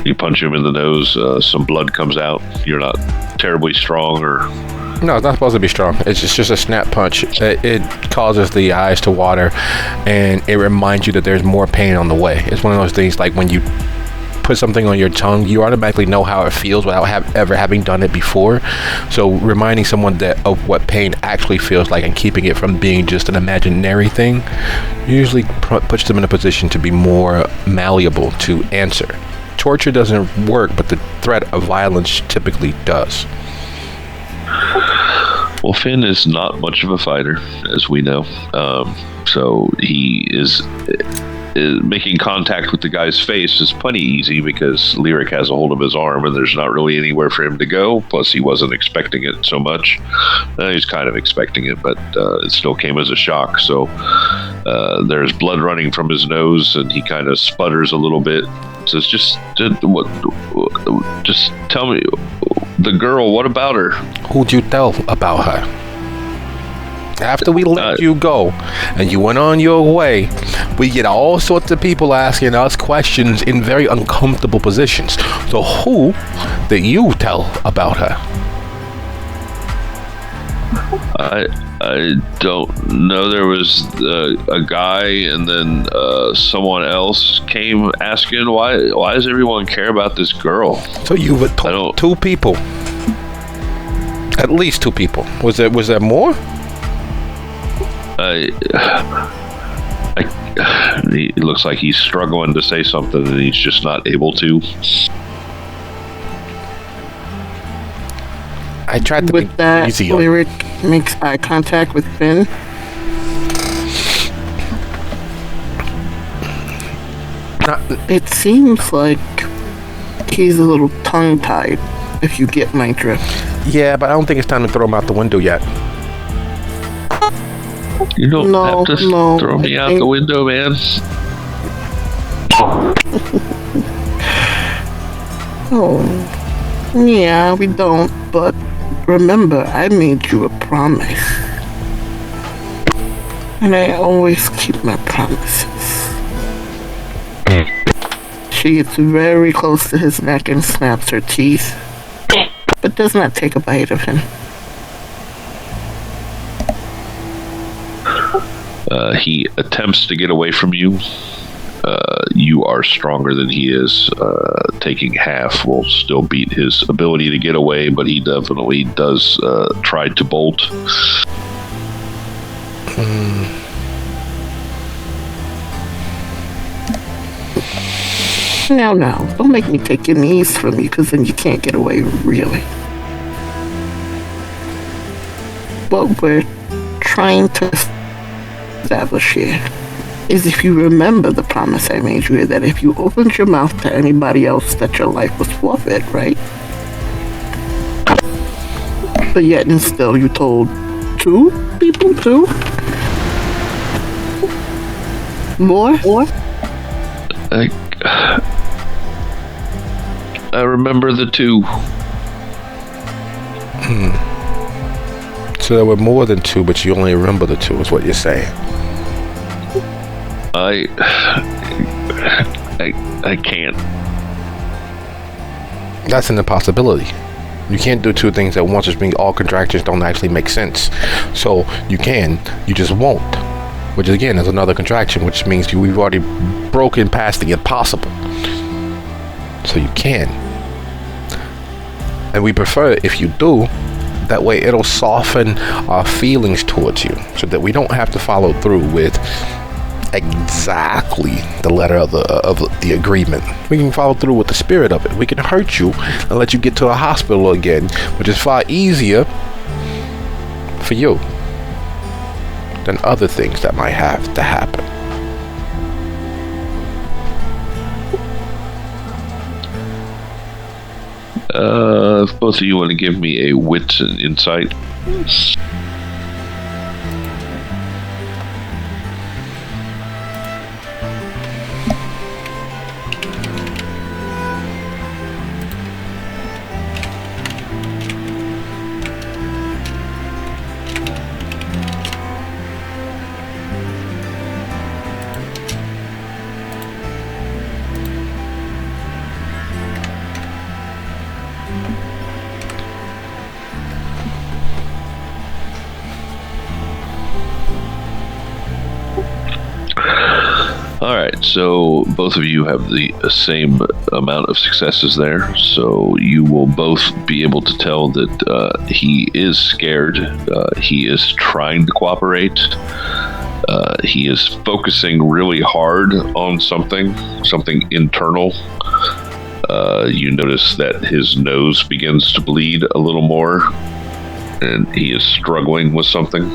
S1: You punch him in the nose, some blood comes out. You're not terribly strong, or
S2: no, it's not supposed to be strong. It's just a snap punch. It causes the eyes to water, and it reminds you that there's more pain on the way. It's one of those things like when you put something on your tongue, you automatically know how it feels without ever having done it before. So reminding someone of what pain actually feels like and keeping it from being just an imaginary thing usually puts them in a position to be more malleable to answer. Torture doesn't work, but the threat of violence typically does.
S1: Well, Finn is not much of a fighter, as we know. So he is making contact with the guy's face is plenty easy because Lyric has a hold of his arm and there's not really anywhere for him to go. Plus, he wasn't expecting it so much. He's kind of expecting it, but it still came as a shock. So there's blood running from his nose and he kind of sputters a little bit. Says, just tell me, the girl, what about her?
S2: Who'd you tell about her? After we let you go and you went on your way, we get all sorts of people asking us questions in very uncomfortable positions. So who did you tell about her?
S1: I don't know. There was a guy, and then someone else came asking why does everyone care about this girl?
S2: So you were told two people, at least two people. Was there more?
S1: It looks like he's struggling to say something, and he's just not able to.
S2: I tried to
S3: with that,
S2: easy.
S3: Lyric makes eye contact with Finn. It seems like he's a little tongue-tied, if you get my drift.
S2: Yeah, but I don't think it's time to throw him out the window yet.
S1: You don't have to throw me out the window, man.
S3: Oh, yeah, we don't, but remember, I made you a promise. And I always keep my promises. She gets very close to his neck and snaps her teeth, but does not take a bite of him.
S1: He attempts to get away from you. You are stronger than he is. Taking half will still beat his ability to get away, but he definitely does try to bolt.
S3: Now, don't make me take your knees from you, because then you can't get away, really. What we're trying to establish here is, if you remember the promise I made you, that if you opened your mouth to anybody else, that your life was forfeit, right? But yet and still, you told 2 people, 2? More?
S1: I remember the 2.
S2: So there were more than 2, but you only remember the 2, is what you're saying.
S1: I can't.
S2: That's an impossibility. You can't do 2 things at once, which means all contractions don't actually make sense. So you just won't. Which again is another contraction, which means we've already broken past the impossible. So you can. And we prefer it if you do. That way it'll soften our feelings towards you, so that we don't have to follow through with exactly the letter of the agreement. We can follow through with the spirit of it. We can hurt you and let you get to a hospital again, which is far easier for you than other things that might have to happen.
S1: If both of you want to give me a wit and insight. Alright, so both of you have the same amount of successes there, so you will both be able to tell that he is scared, he is trying to cooperate, he is focusing really hard on something internal. You notice that his nose begins to bleed a little more, and he is struggling with something.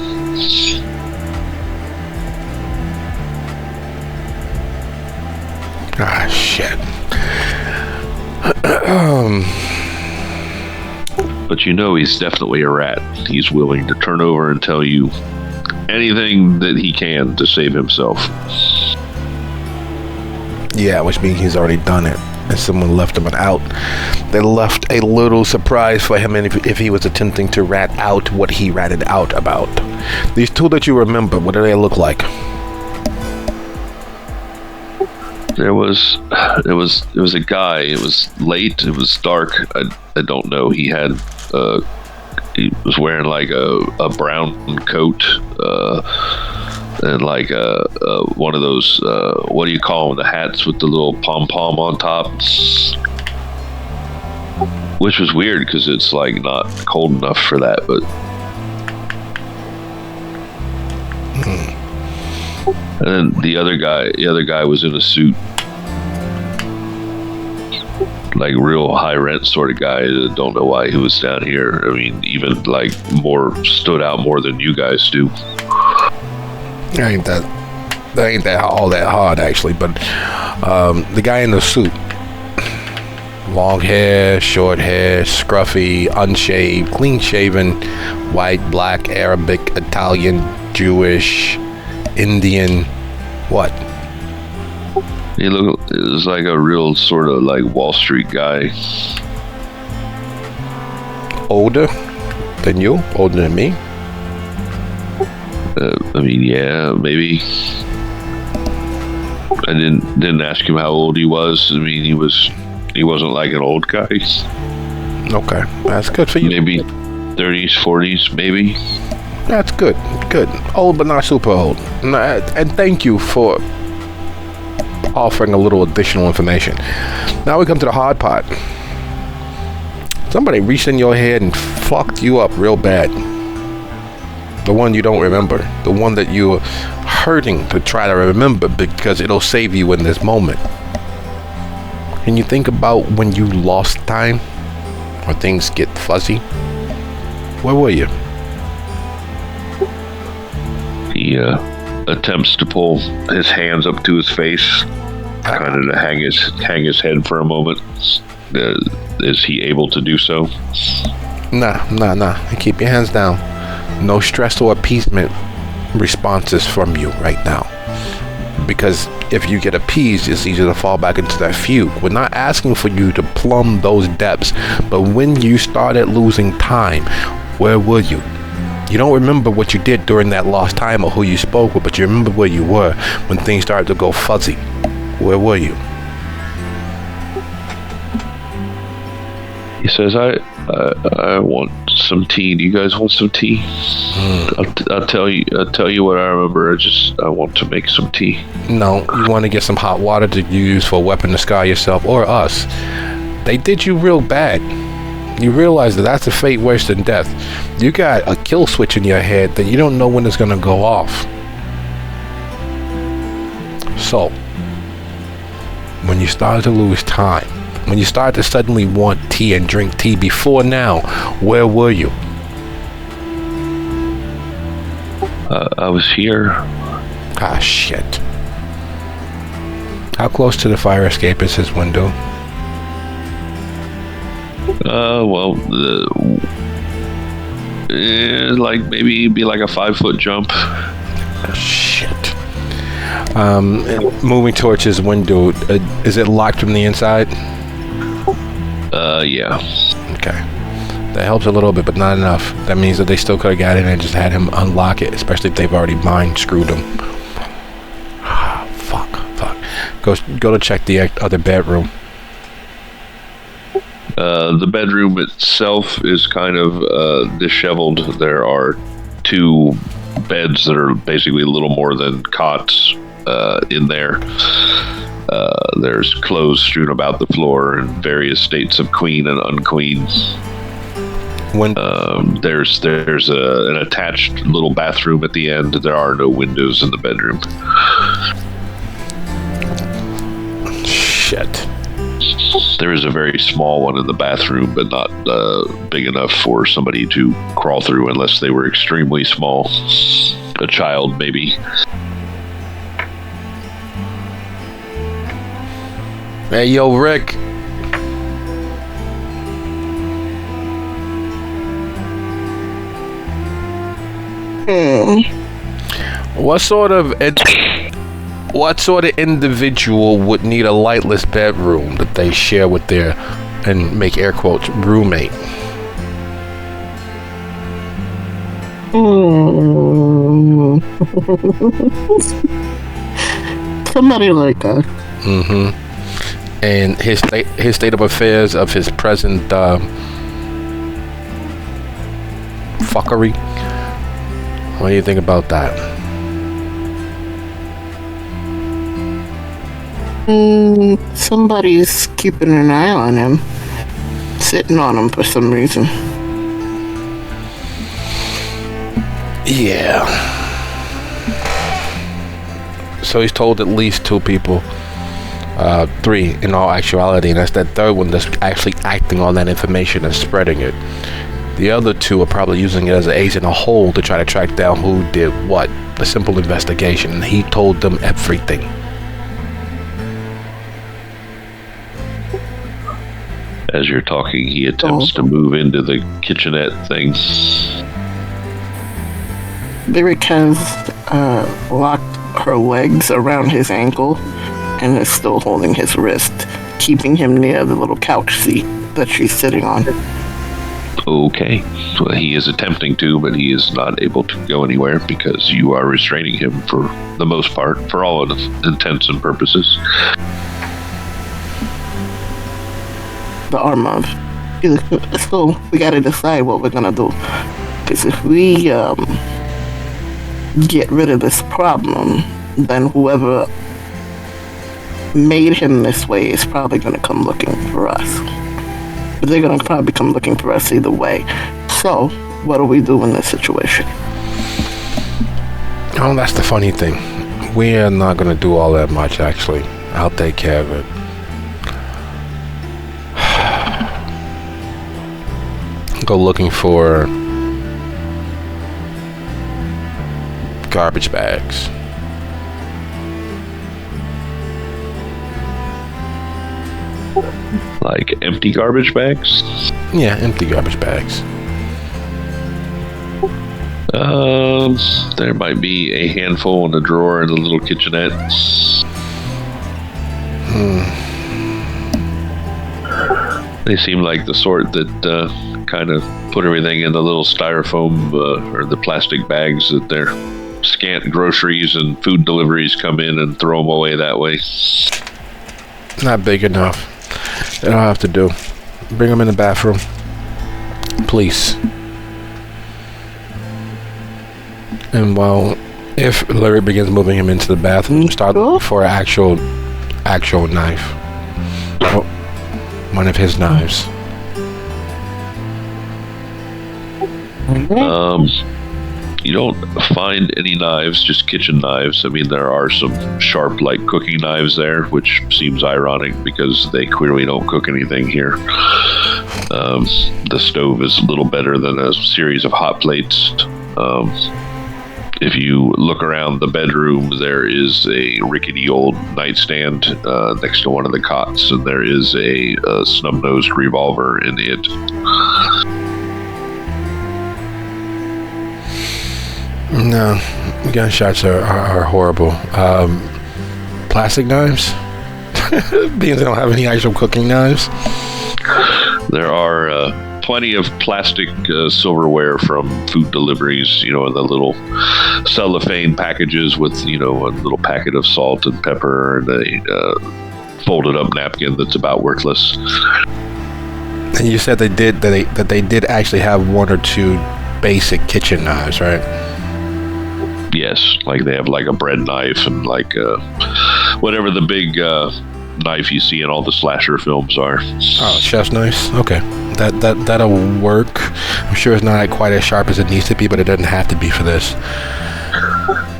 S2: Ah, shit.
S1: But you know he's definitely a rat. He's willing to turn over and tell you anything that he can to save himself.
S2: Yeah, which means he's already done it. And someone left him an out. They left a little surprise for him if he was attempting to rat out what he ratted out about. These 2 that you remember, what do they look like?
S1: There was a guy. It was late. It was dark. I don't know. He was wearing like a brown coat and like one of those what do you call them? The hats with the little pom pom on top. Which was weird because it's like not cold enough for that, but. And then the other guy was in a suit, like real high rent sort of guy. I don't know why he was down here. I mean, even like stood out more than you guys do.
S2: Ain't that all that hard actually, but the guy in the suit, long hair, short hair, scruffy, unshaved, clean shaven, white, black, Arabic, Italian, Jewish, Indian, what?
S1: He was like a real sort of like Wall Street guy.
S2: Older than you? Older than me?
S1: I mean, yeah, maybe. I didn't ask him how old he was. I mean, he wasn't like an old guy.
S2: Okay, that's good for you.
S1: Maybe 30s, 40s, maybe.
S2: That's good. Old but not super old. And thank you for offering a little additional information. Now we come to the hard part. Somebody reached in your head and fucked you up real bad. The one you don't remember. The one that you're hurting to try to remember because it'll save you in this moment. Can you think about when you lost time or things get fuzzy? Where were you?
S1: He attempts to pull his hands up to his face, kind of to hang his head for a moment. Is he able to do so?
S2: Nah. Keep your hands down. No stress or appeasement responses from you right now. Because if you get appeased, it's easy to fall back into that fugue. We're not asking for you to plumb those depths, but when you started losing time, where were you? You don't remember what you did during that lost time or who you spoke with, but you remember where you were when things started to go fuzzy. Where were you?
S1: He says, I want some tea. Do you guys want some tea? I'll tell you what I remember. I want to make some tea.
S2: No, you want to get some hot water to use for a weapon to scar yourself or us. They did you real bad. You realize that's a fate worse than death. You got a kill switch in your head that you don't know when it's going to go off. So, when you start to lose time, when you start to suddenly want tea and drink tea before now, where were you?
S1: I was here.
S2: Ah, shit. How close to the fire escape is his window?
S1: Like maybe be like a 5-foot jump.
S2: Shit. Moving towards his window, is it locked from the inside?
S1: Yeah.
S2: Okay. That helps a little bit, but not enough. That means that they still could have got in and just had him unlock it, especially if they've already mind screwed him. Fuck. Go to check the other bedroom.
S1: The bedroom itself is kind of disheveled. There are 2 beds that are basically a little more than cots in there. There's clothes strewn about the floor in various states of queen and unqueen. There's an attached little bathroom at the end. There are no windows in the bedroom.
S2: Shit.
S1: There is a very small one in the bathroom, but not big enough for somebody to crawl through unless they were extremely small. A child, maybe.
S2: Hey, yo, Rick. What sort of individual would need a lightless bedroom that they share with their, and make air quotes, roommate?
S3: Somebody like that.
S2: Mm-hmm. And his state of affairs of his present fuckery. What do you think about that?
S3: Somebody's keeping an eye on him. Sitting on him for some reason.
S2: Yeah. So he's told at least 2 people. 3 in all actuality, and that's that third one that's actually acting on that information and spreading it. The other 2 are probably using it as an ace in a hole to try to track down who did what. A simple investigation, and he told them everything.
S1: As you're talking, he attempts to move into the kitchenette thing.
S3: Lyric has locked her legs around his ankle and is still holding his wrist, keeping him near the little couch seat that she's sitting on.
S1: Okay. Well, he is attempting to, but he is not able to go anywhere because you are restraining him for the most part, for all intents and purposes.
S3: The armor. So we gotta decide what we're gonna do. Because if we get rid of this problem, then whoever made him this way is probably gonna come looking for us. But they're gonna probably come looking for us either way. So, what do we do in this situation?
S2: Oh, that's the funny thing. We're not gonna do all that much, actually. I'll take care of it. go looking for garbage bags.
S1: Like empty garbage bags?
S2: Yeah, empty garbage bags.
S1: There might be a handful in a drawer in the little kitchenette. They seem like the sort that kind of put everything in the little styrofoam or the plastic bags that their scant groceries and food deliveries come in and throw them away that way.
S2: Not big enough. They don't have to do. Bring them in the bathroom, please. And if Larry begins moving him into the bathroom, start looking for an actual knife. Oh, one of his knives.
S1: You don't find any knives, just kitchen knives. I mean, there are some sharp, like cooking knives there, which seems ironic because they clearly don't cook anything here. The stove is a little better than a series of hot plates. If you look around the bedroom, there is a rickety old nightstand next to one of the cots, and there is a snub-nosed revolver in it.
S2: No, gunshots are horrible. Plastic knives? Being they don't have any actual cooking knives?
S1: There are plenty of plastic silverware from food deliveries, the little cellophane packages with, a little packet of salt and pepper and a folded up napkin that's about worthless.
S2: And you said they did actually have one or two basic kitchen knives, right?
S1: Yes, like they have like a bread knife and like whatever the big knife you see in all the slasher films are.
S2: Oh, chef's knives? Okay. That'll work. I'm sure it's not quite as sharp as it needs to be, but it doesn't have to be for this.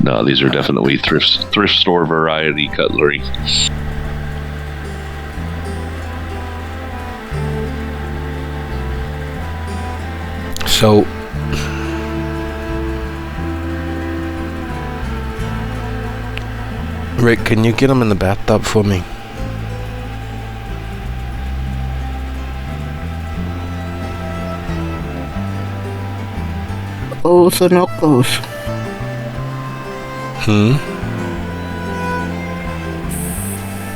S1: No, these are definitely thrift store variety cutlery.
S2: So, Rick, can you get him in the bathtub for me?
S3: Clothes or no clothes?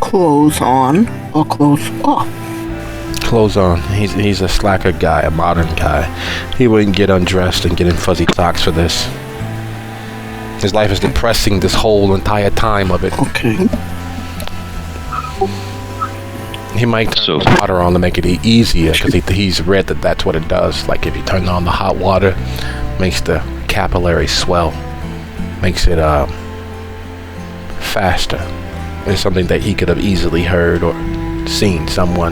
S3: Clothes on or clothes off?
S2: Clothes on. He's a slacker guy, a modern guy. He wouldn't get undressed and get in fuzzy socks for this. His life is depressing this whole entire time of it.
S3: Okay.
S2: He might turn the water on to make it easier because he's read that that's what it does. Like if you turn on the hot water, makes the capillary swell, makes it faster. It's something that he could have easily heard or seen somewhere.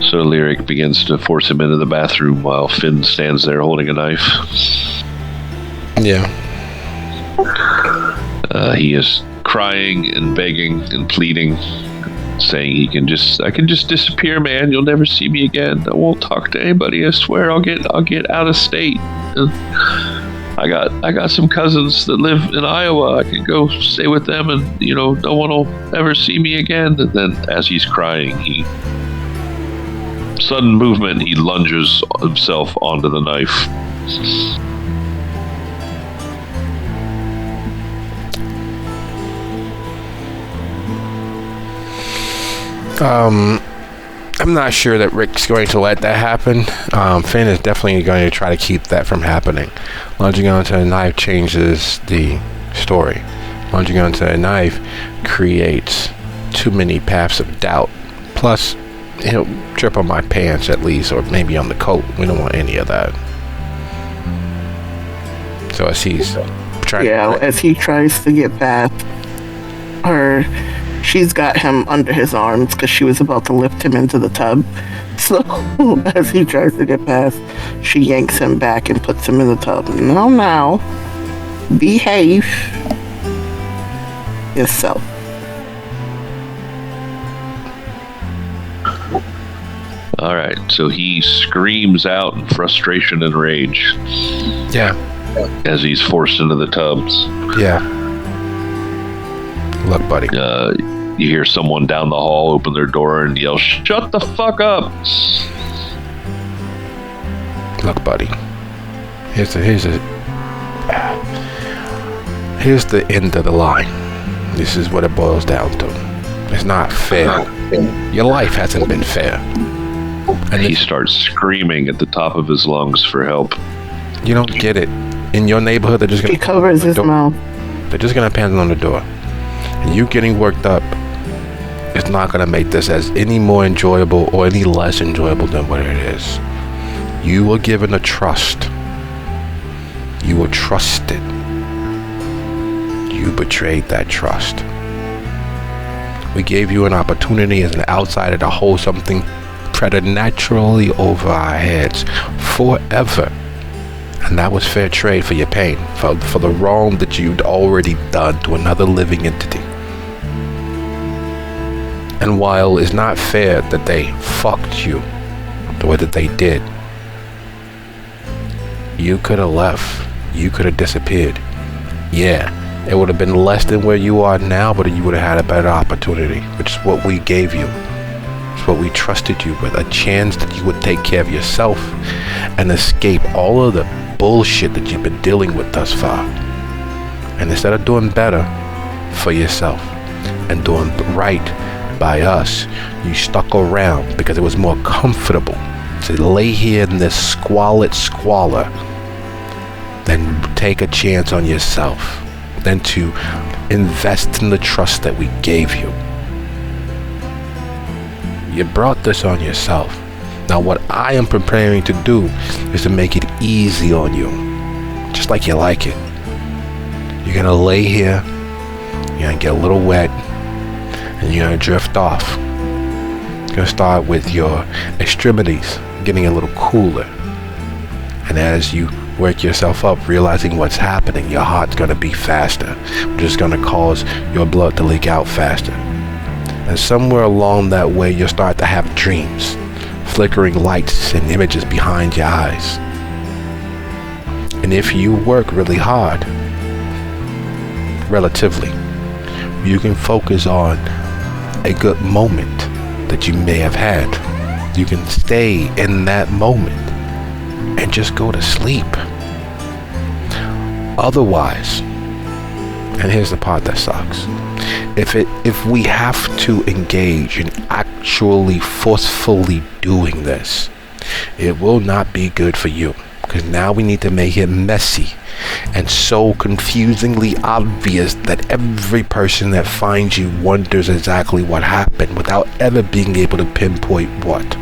S1: So Lyric begins to force him into the bathroom while Finn stands there holding a knife.
S2: Yeah.
S1: He is crying and begging and pleading, saying I can just disappear, man. You'll never see me again. I won't talk to anybody. I swear I'll get out of state. I got some cousins that live in Iowa. I can go stay with them and, no one will ever see me again. And then as he's crying, sudden movement, he lunges himself onto the knife.
S2: I'm not sure that Rick's going to let that happen. Finn is definitely going to try to keep that from happening. Lunging onto a knife changes the story. Lunging onto a knife creates too many paths of doubt. Plus, he'll trip on my pants at least, or maybe on the coat. We don't want any of that. So as he's trying
S3: as he tries to get past her, she's got him under his arms because she was about to lift him into the tub. So as he tries to get past, she yanks him back and puts him in the tub. Now, behave yourself.
S1: All right, so he screams out in frustration and rage.
S2: Yeah.
S1: As he's forced into the tubs.
S2: Yeah. Look, buddy.
S1: You hear someone down the hall open their door and yell, "Shut the fuck up!"
S2: Look, buddy. Here's the end of the line. This is what it boils down to. It's not fair. Your life hasn't been fair. And
S1: he starts screaming at the top of his lungs for help.
S2: You don't get it. In your neighborhood, they're just gonna.
S3: He covers his mouth.
S2: They're just gonna pound on the door, and you getting worked up is not gonna make this as any more enjoyable or any less enjoyable than what it is. You were given a trust. You were trusted. You betrayed that trust. We gave you an opportunity as an outsider to hold something preternaturally over our heads forever. And that was fair trade for your pain, for the wrong that you'd already done to another living entity. And while it's not fair that they fucked you the way that they did, you could have left. You could have disappeared. Yeah, it would have been less than where you are now, but you would have had a better opportunity, which is what we gave you. It's what we trusted you with, a chance that you would take care of yourself and escape all of the bullshit that you've been dealing with thus far. And instead of doing better for yourself and doing right by us, you stuck around because it was more comfortable to lay here in this squalid squalor than take a chance on yourself, than to invest in the trust that we gave you. You brought this on yourself. Now what I am preparing to do is to make it easy on you, just like you like it. You're gonna lay here, you're gonna get a little wet, and you're gonna drift off. You're gonna start with your extremities getting a little cooler. And as you work yourself up, realizing what's happening, your heart's gonna beat faster, which is gonna cause your blood to leak out faster. And somewhere along that way, you'll start to have dreams, flickering lights and images behind your eyes. And if you work really hard, relatively, you can focus on a good moment that you may have had. You can stay in that moment and just go to sleep. Otherwise, and here's the part that sucks, if we have to engage in actually forcefully doing this, it will not be good for you, because now we need to make it messy and so confusingly obvious that every person that finds you wonders exactly what happened without ever being able to pinpoint what.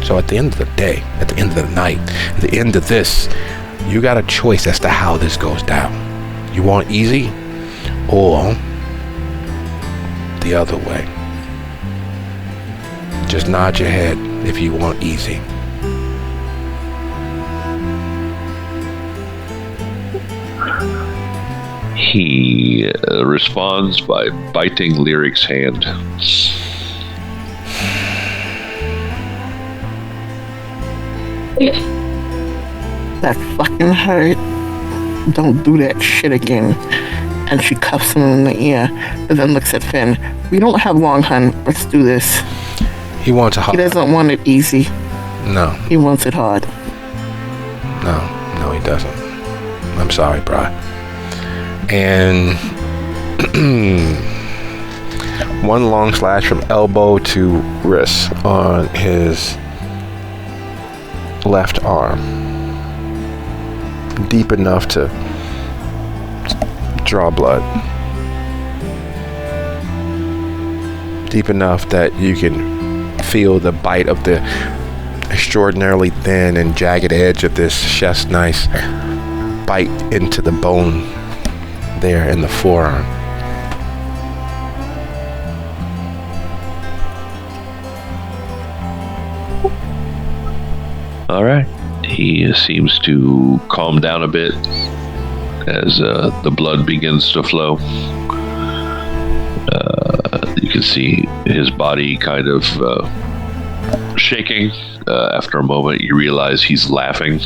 S2: So at the end of the day, at the end of the night, at the end of this, you got a choice as to how this goes down. You want easy or the other way. Just nod your head if you want easy.
S1: He responds by biting Lyric's hand.
S3: That fucking hurt. Don't do that shit again. And she cuffs him in the ear and then looks at Finn. We don't have long, hun. Let's do this.
S2: He wants a hard.
S3: He doesn't want it easy.
S2: No.
S3: He wants it hard.
S2: No, he doesn't. I'm sorry, bro. And one long slash from elbow to wrist on his left arm, deep enough to draw blood, deep enough that you can feel the bite of the extraordinarily thin and jagged edge of this chef's knife bite into the bone there in the forearm.
S1: All right. He seems to calm down a bit as the blood begins to flow. You can see his body kind of shaking. After a moment, you realize he's laughing.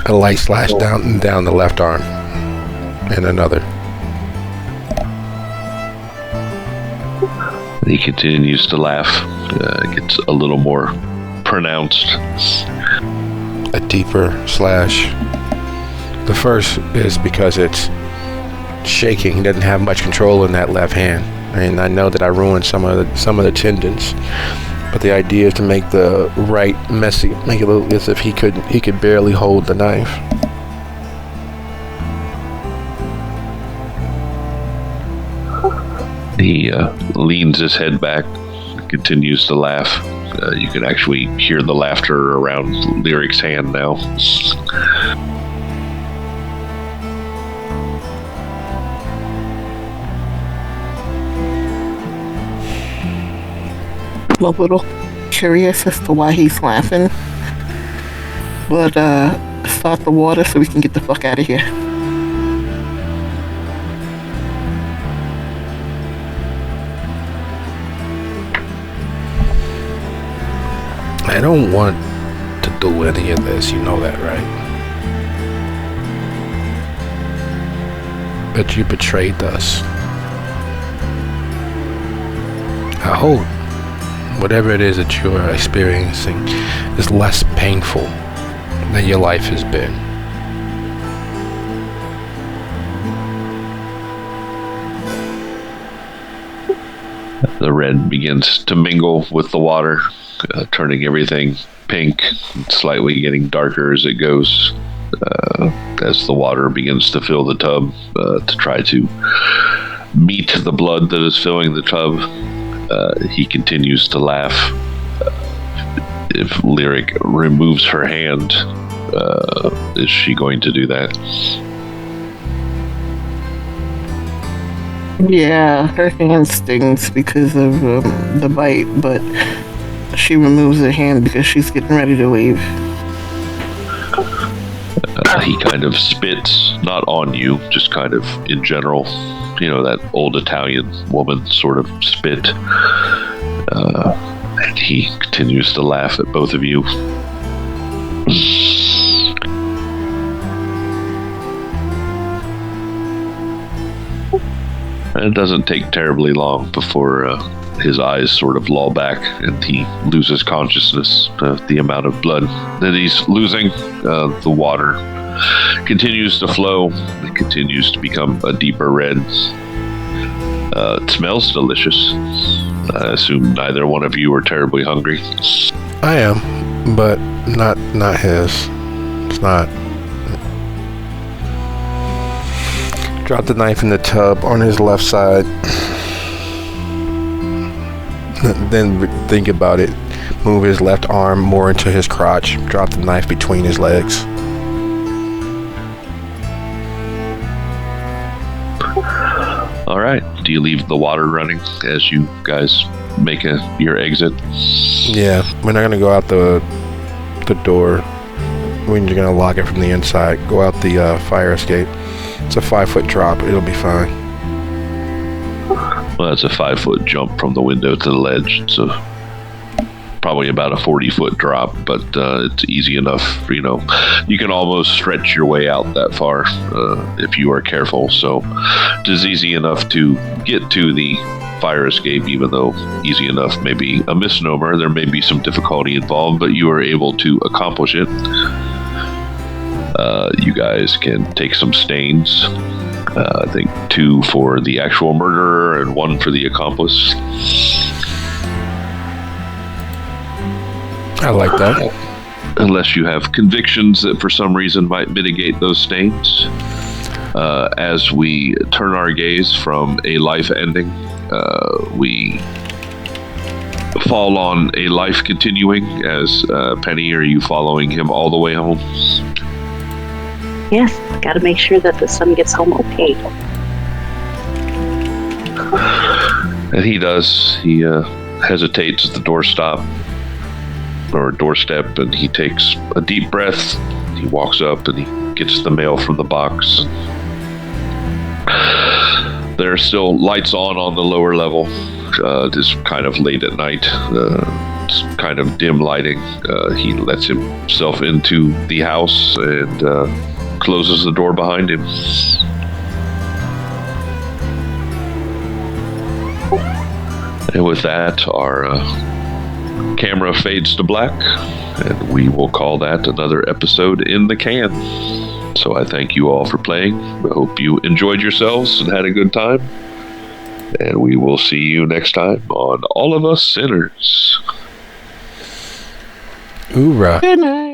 S2: A light slash down the left arm, and another.
S1: He continues to laugh. Gets a little more pronounced.
S2: A deeper slash. The first is because it's shaking. He doesn't have much control in that left hand, and I know that I ruined some of the tendons. But the idea is to make the right messy, make it look as if he could barely hold the knife.
S1: He leans his head back, continues to laugh. You can actually hear the laughter around Lyric's hand now.
S3: I'm a little curious as to why he's laughing. But, start the water so we can get the fuck out of here.
S2: I don't want to do any of this, you know that, right? But you betrayed us. I hope whatever it is that you are experiencing is less painful than your life has been.
S1: The red begins to mingle with the water, turning everything pink, slightly getting darker as it goes, as the water begins to fill the tub, to try to meet the blood that is filling the tub. He continues to laugh. If Lyric removes her hand, is she going to do that?
S3: Yeah, her hand stings because of the bite, but she removes her hand because she's getting ready to leave.
S1: He kind of spits, not on you, just kind of in general. You know, that old Italian woman sort of spit. And he continues to laugh at both of you. And it doesn't take terribly long before his eyes sort of lull back and he loses consciousness. The amount of blood that he's losing, the water continues to flow. It continues to become a deeper red. It smells delicious. I assume neither one of you are terribly hungry.
S2: I am, but not his. It's not. Drop the knife in the tub on his left side. Then think about it. Move his left arm more into his crotch. Drop the knife between his legs.
S1: All right. Do you leave the water running as you guys make your exit?
S2: Yeah, we're not gonna go out the door. We're just gonna lock it from the inside. Go out the fire escape. It's a 5-foot drop. It'll be fine.
S1: Well, that's a 5-foot jump from the window to the ledge. So probably about a 40-foot drop, but it's easy enough. You know, you can almost stretch your way out that far if you are careful. So it is easy enough to get to the fire escape, even though easy enough may be a misnomer. There may be some difficulty involved, but you are able to accomplish it. You guys can take some stains. I think 2 for the actual murderer and 1 for the accomplice.
S2: I like that.
S1: Unless you have convictions that for some reason might mitigate those stains. As we turn our gaze from a life ending, we fall on a life continuing. As Penny, are you following him all the way home?
S4: Yes, gotta make sure that the son gets home okay.
S1: And he does. He hesitates at the doorstep, and he takes a deep breath. He walks up and he gets the mail from the box. There are still lights on the lower level. This kind of late at night. It's kind of dim lighting. He lets himself into the house and closes the door behind him. And with that, our camera fades to black, and we will call that another episode in the can. So I thank you all for playing. I hope you enjoyed yourselves and had a good time. And we will see you next time on All of Us Sinners.
S2: Hoorah.
S3: Good night.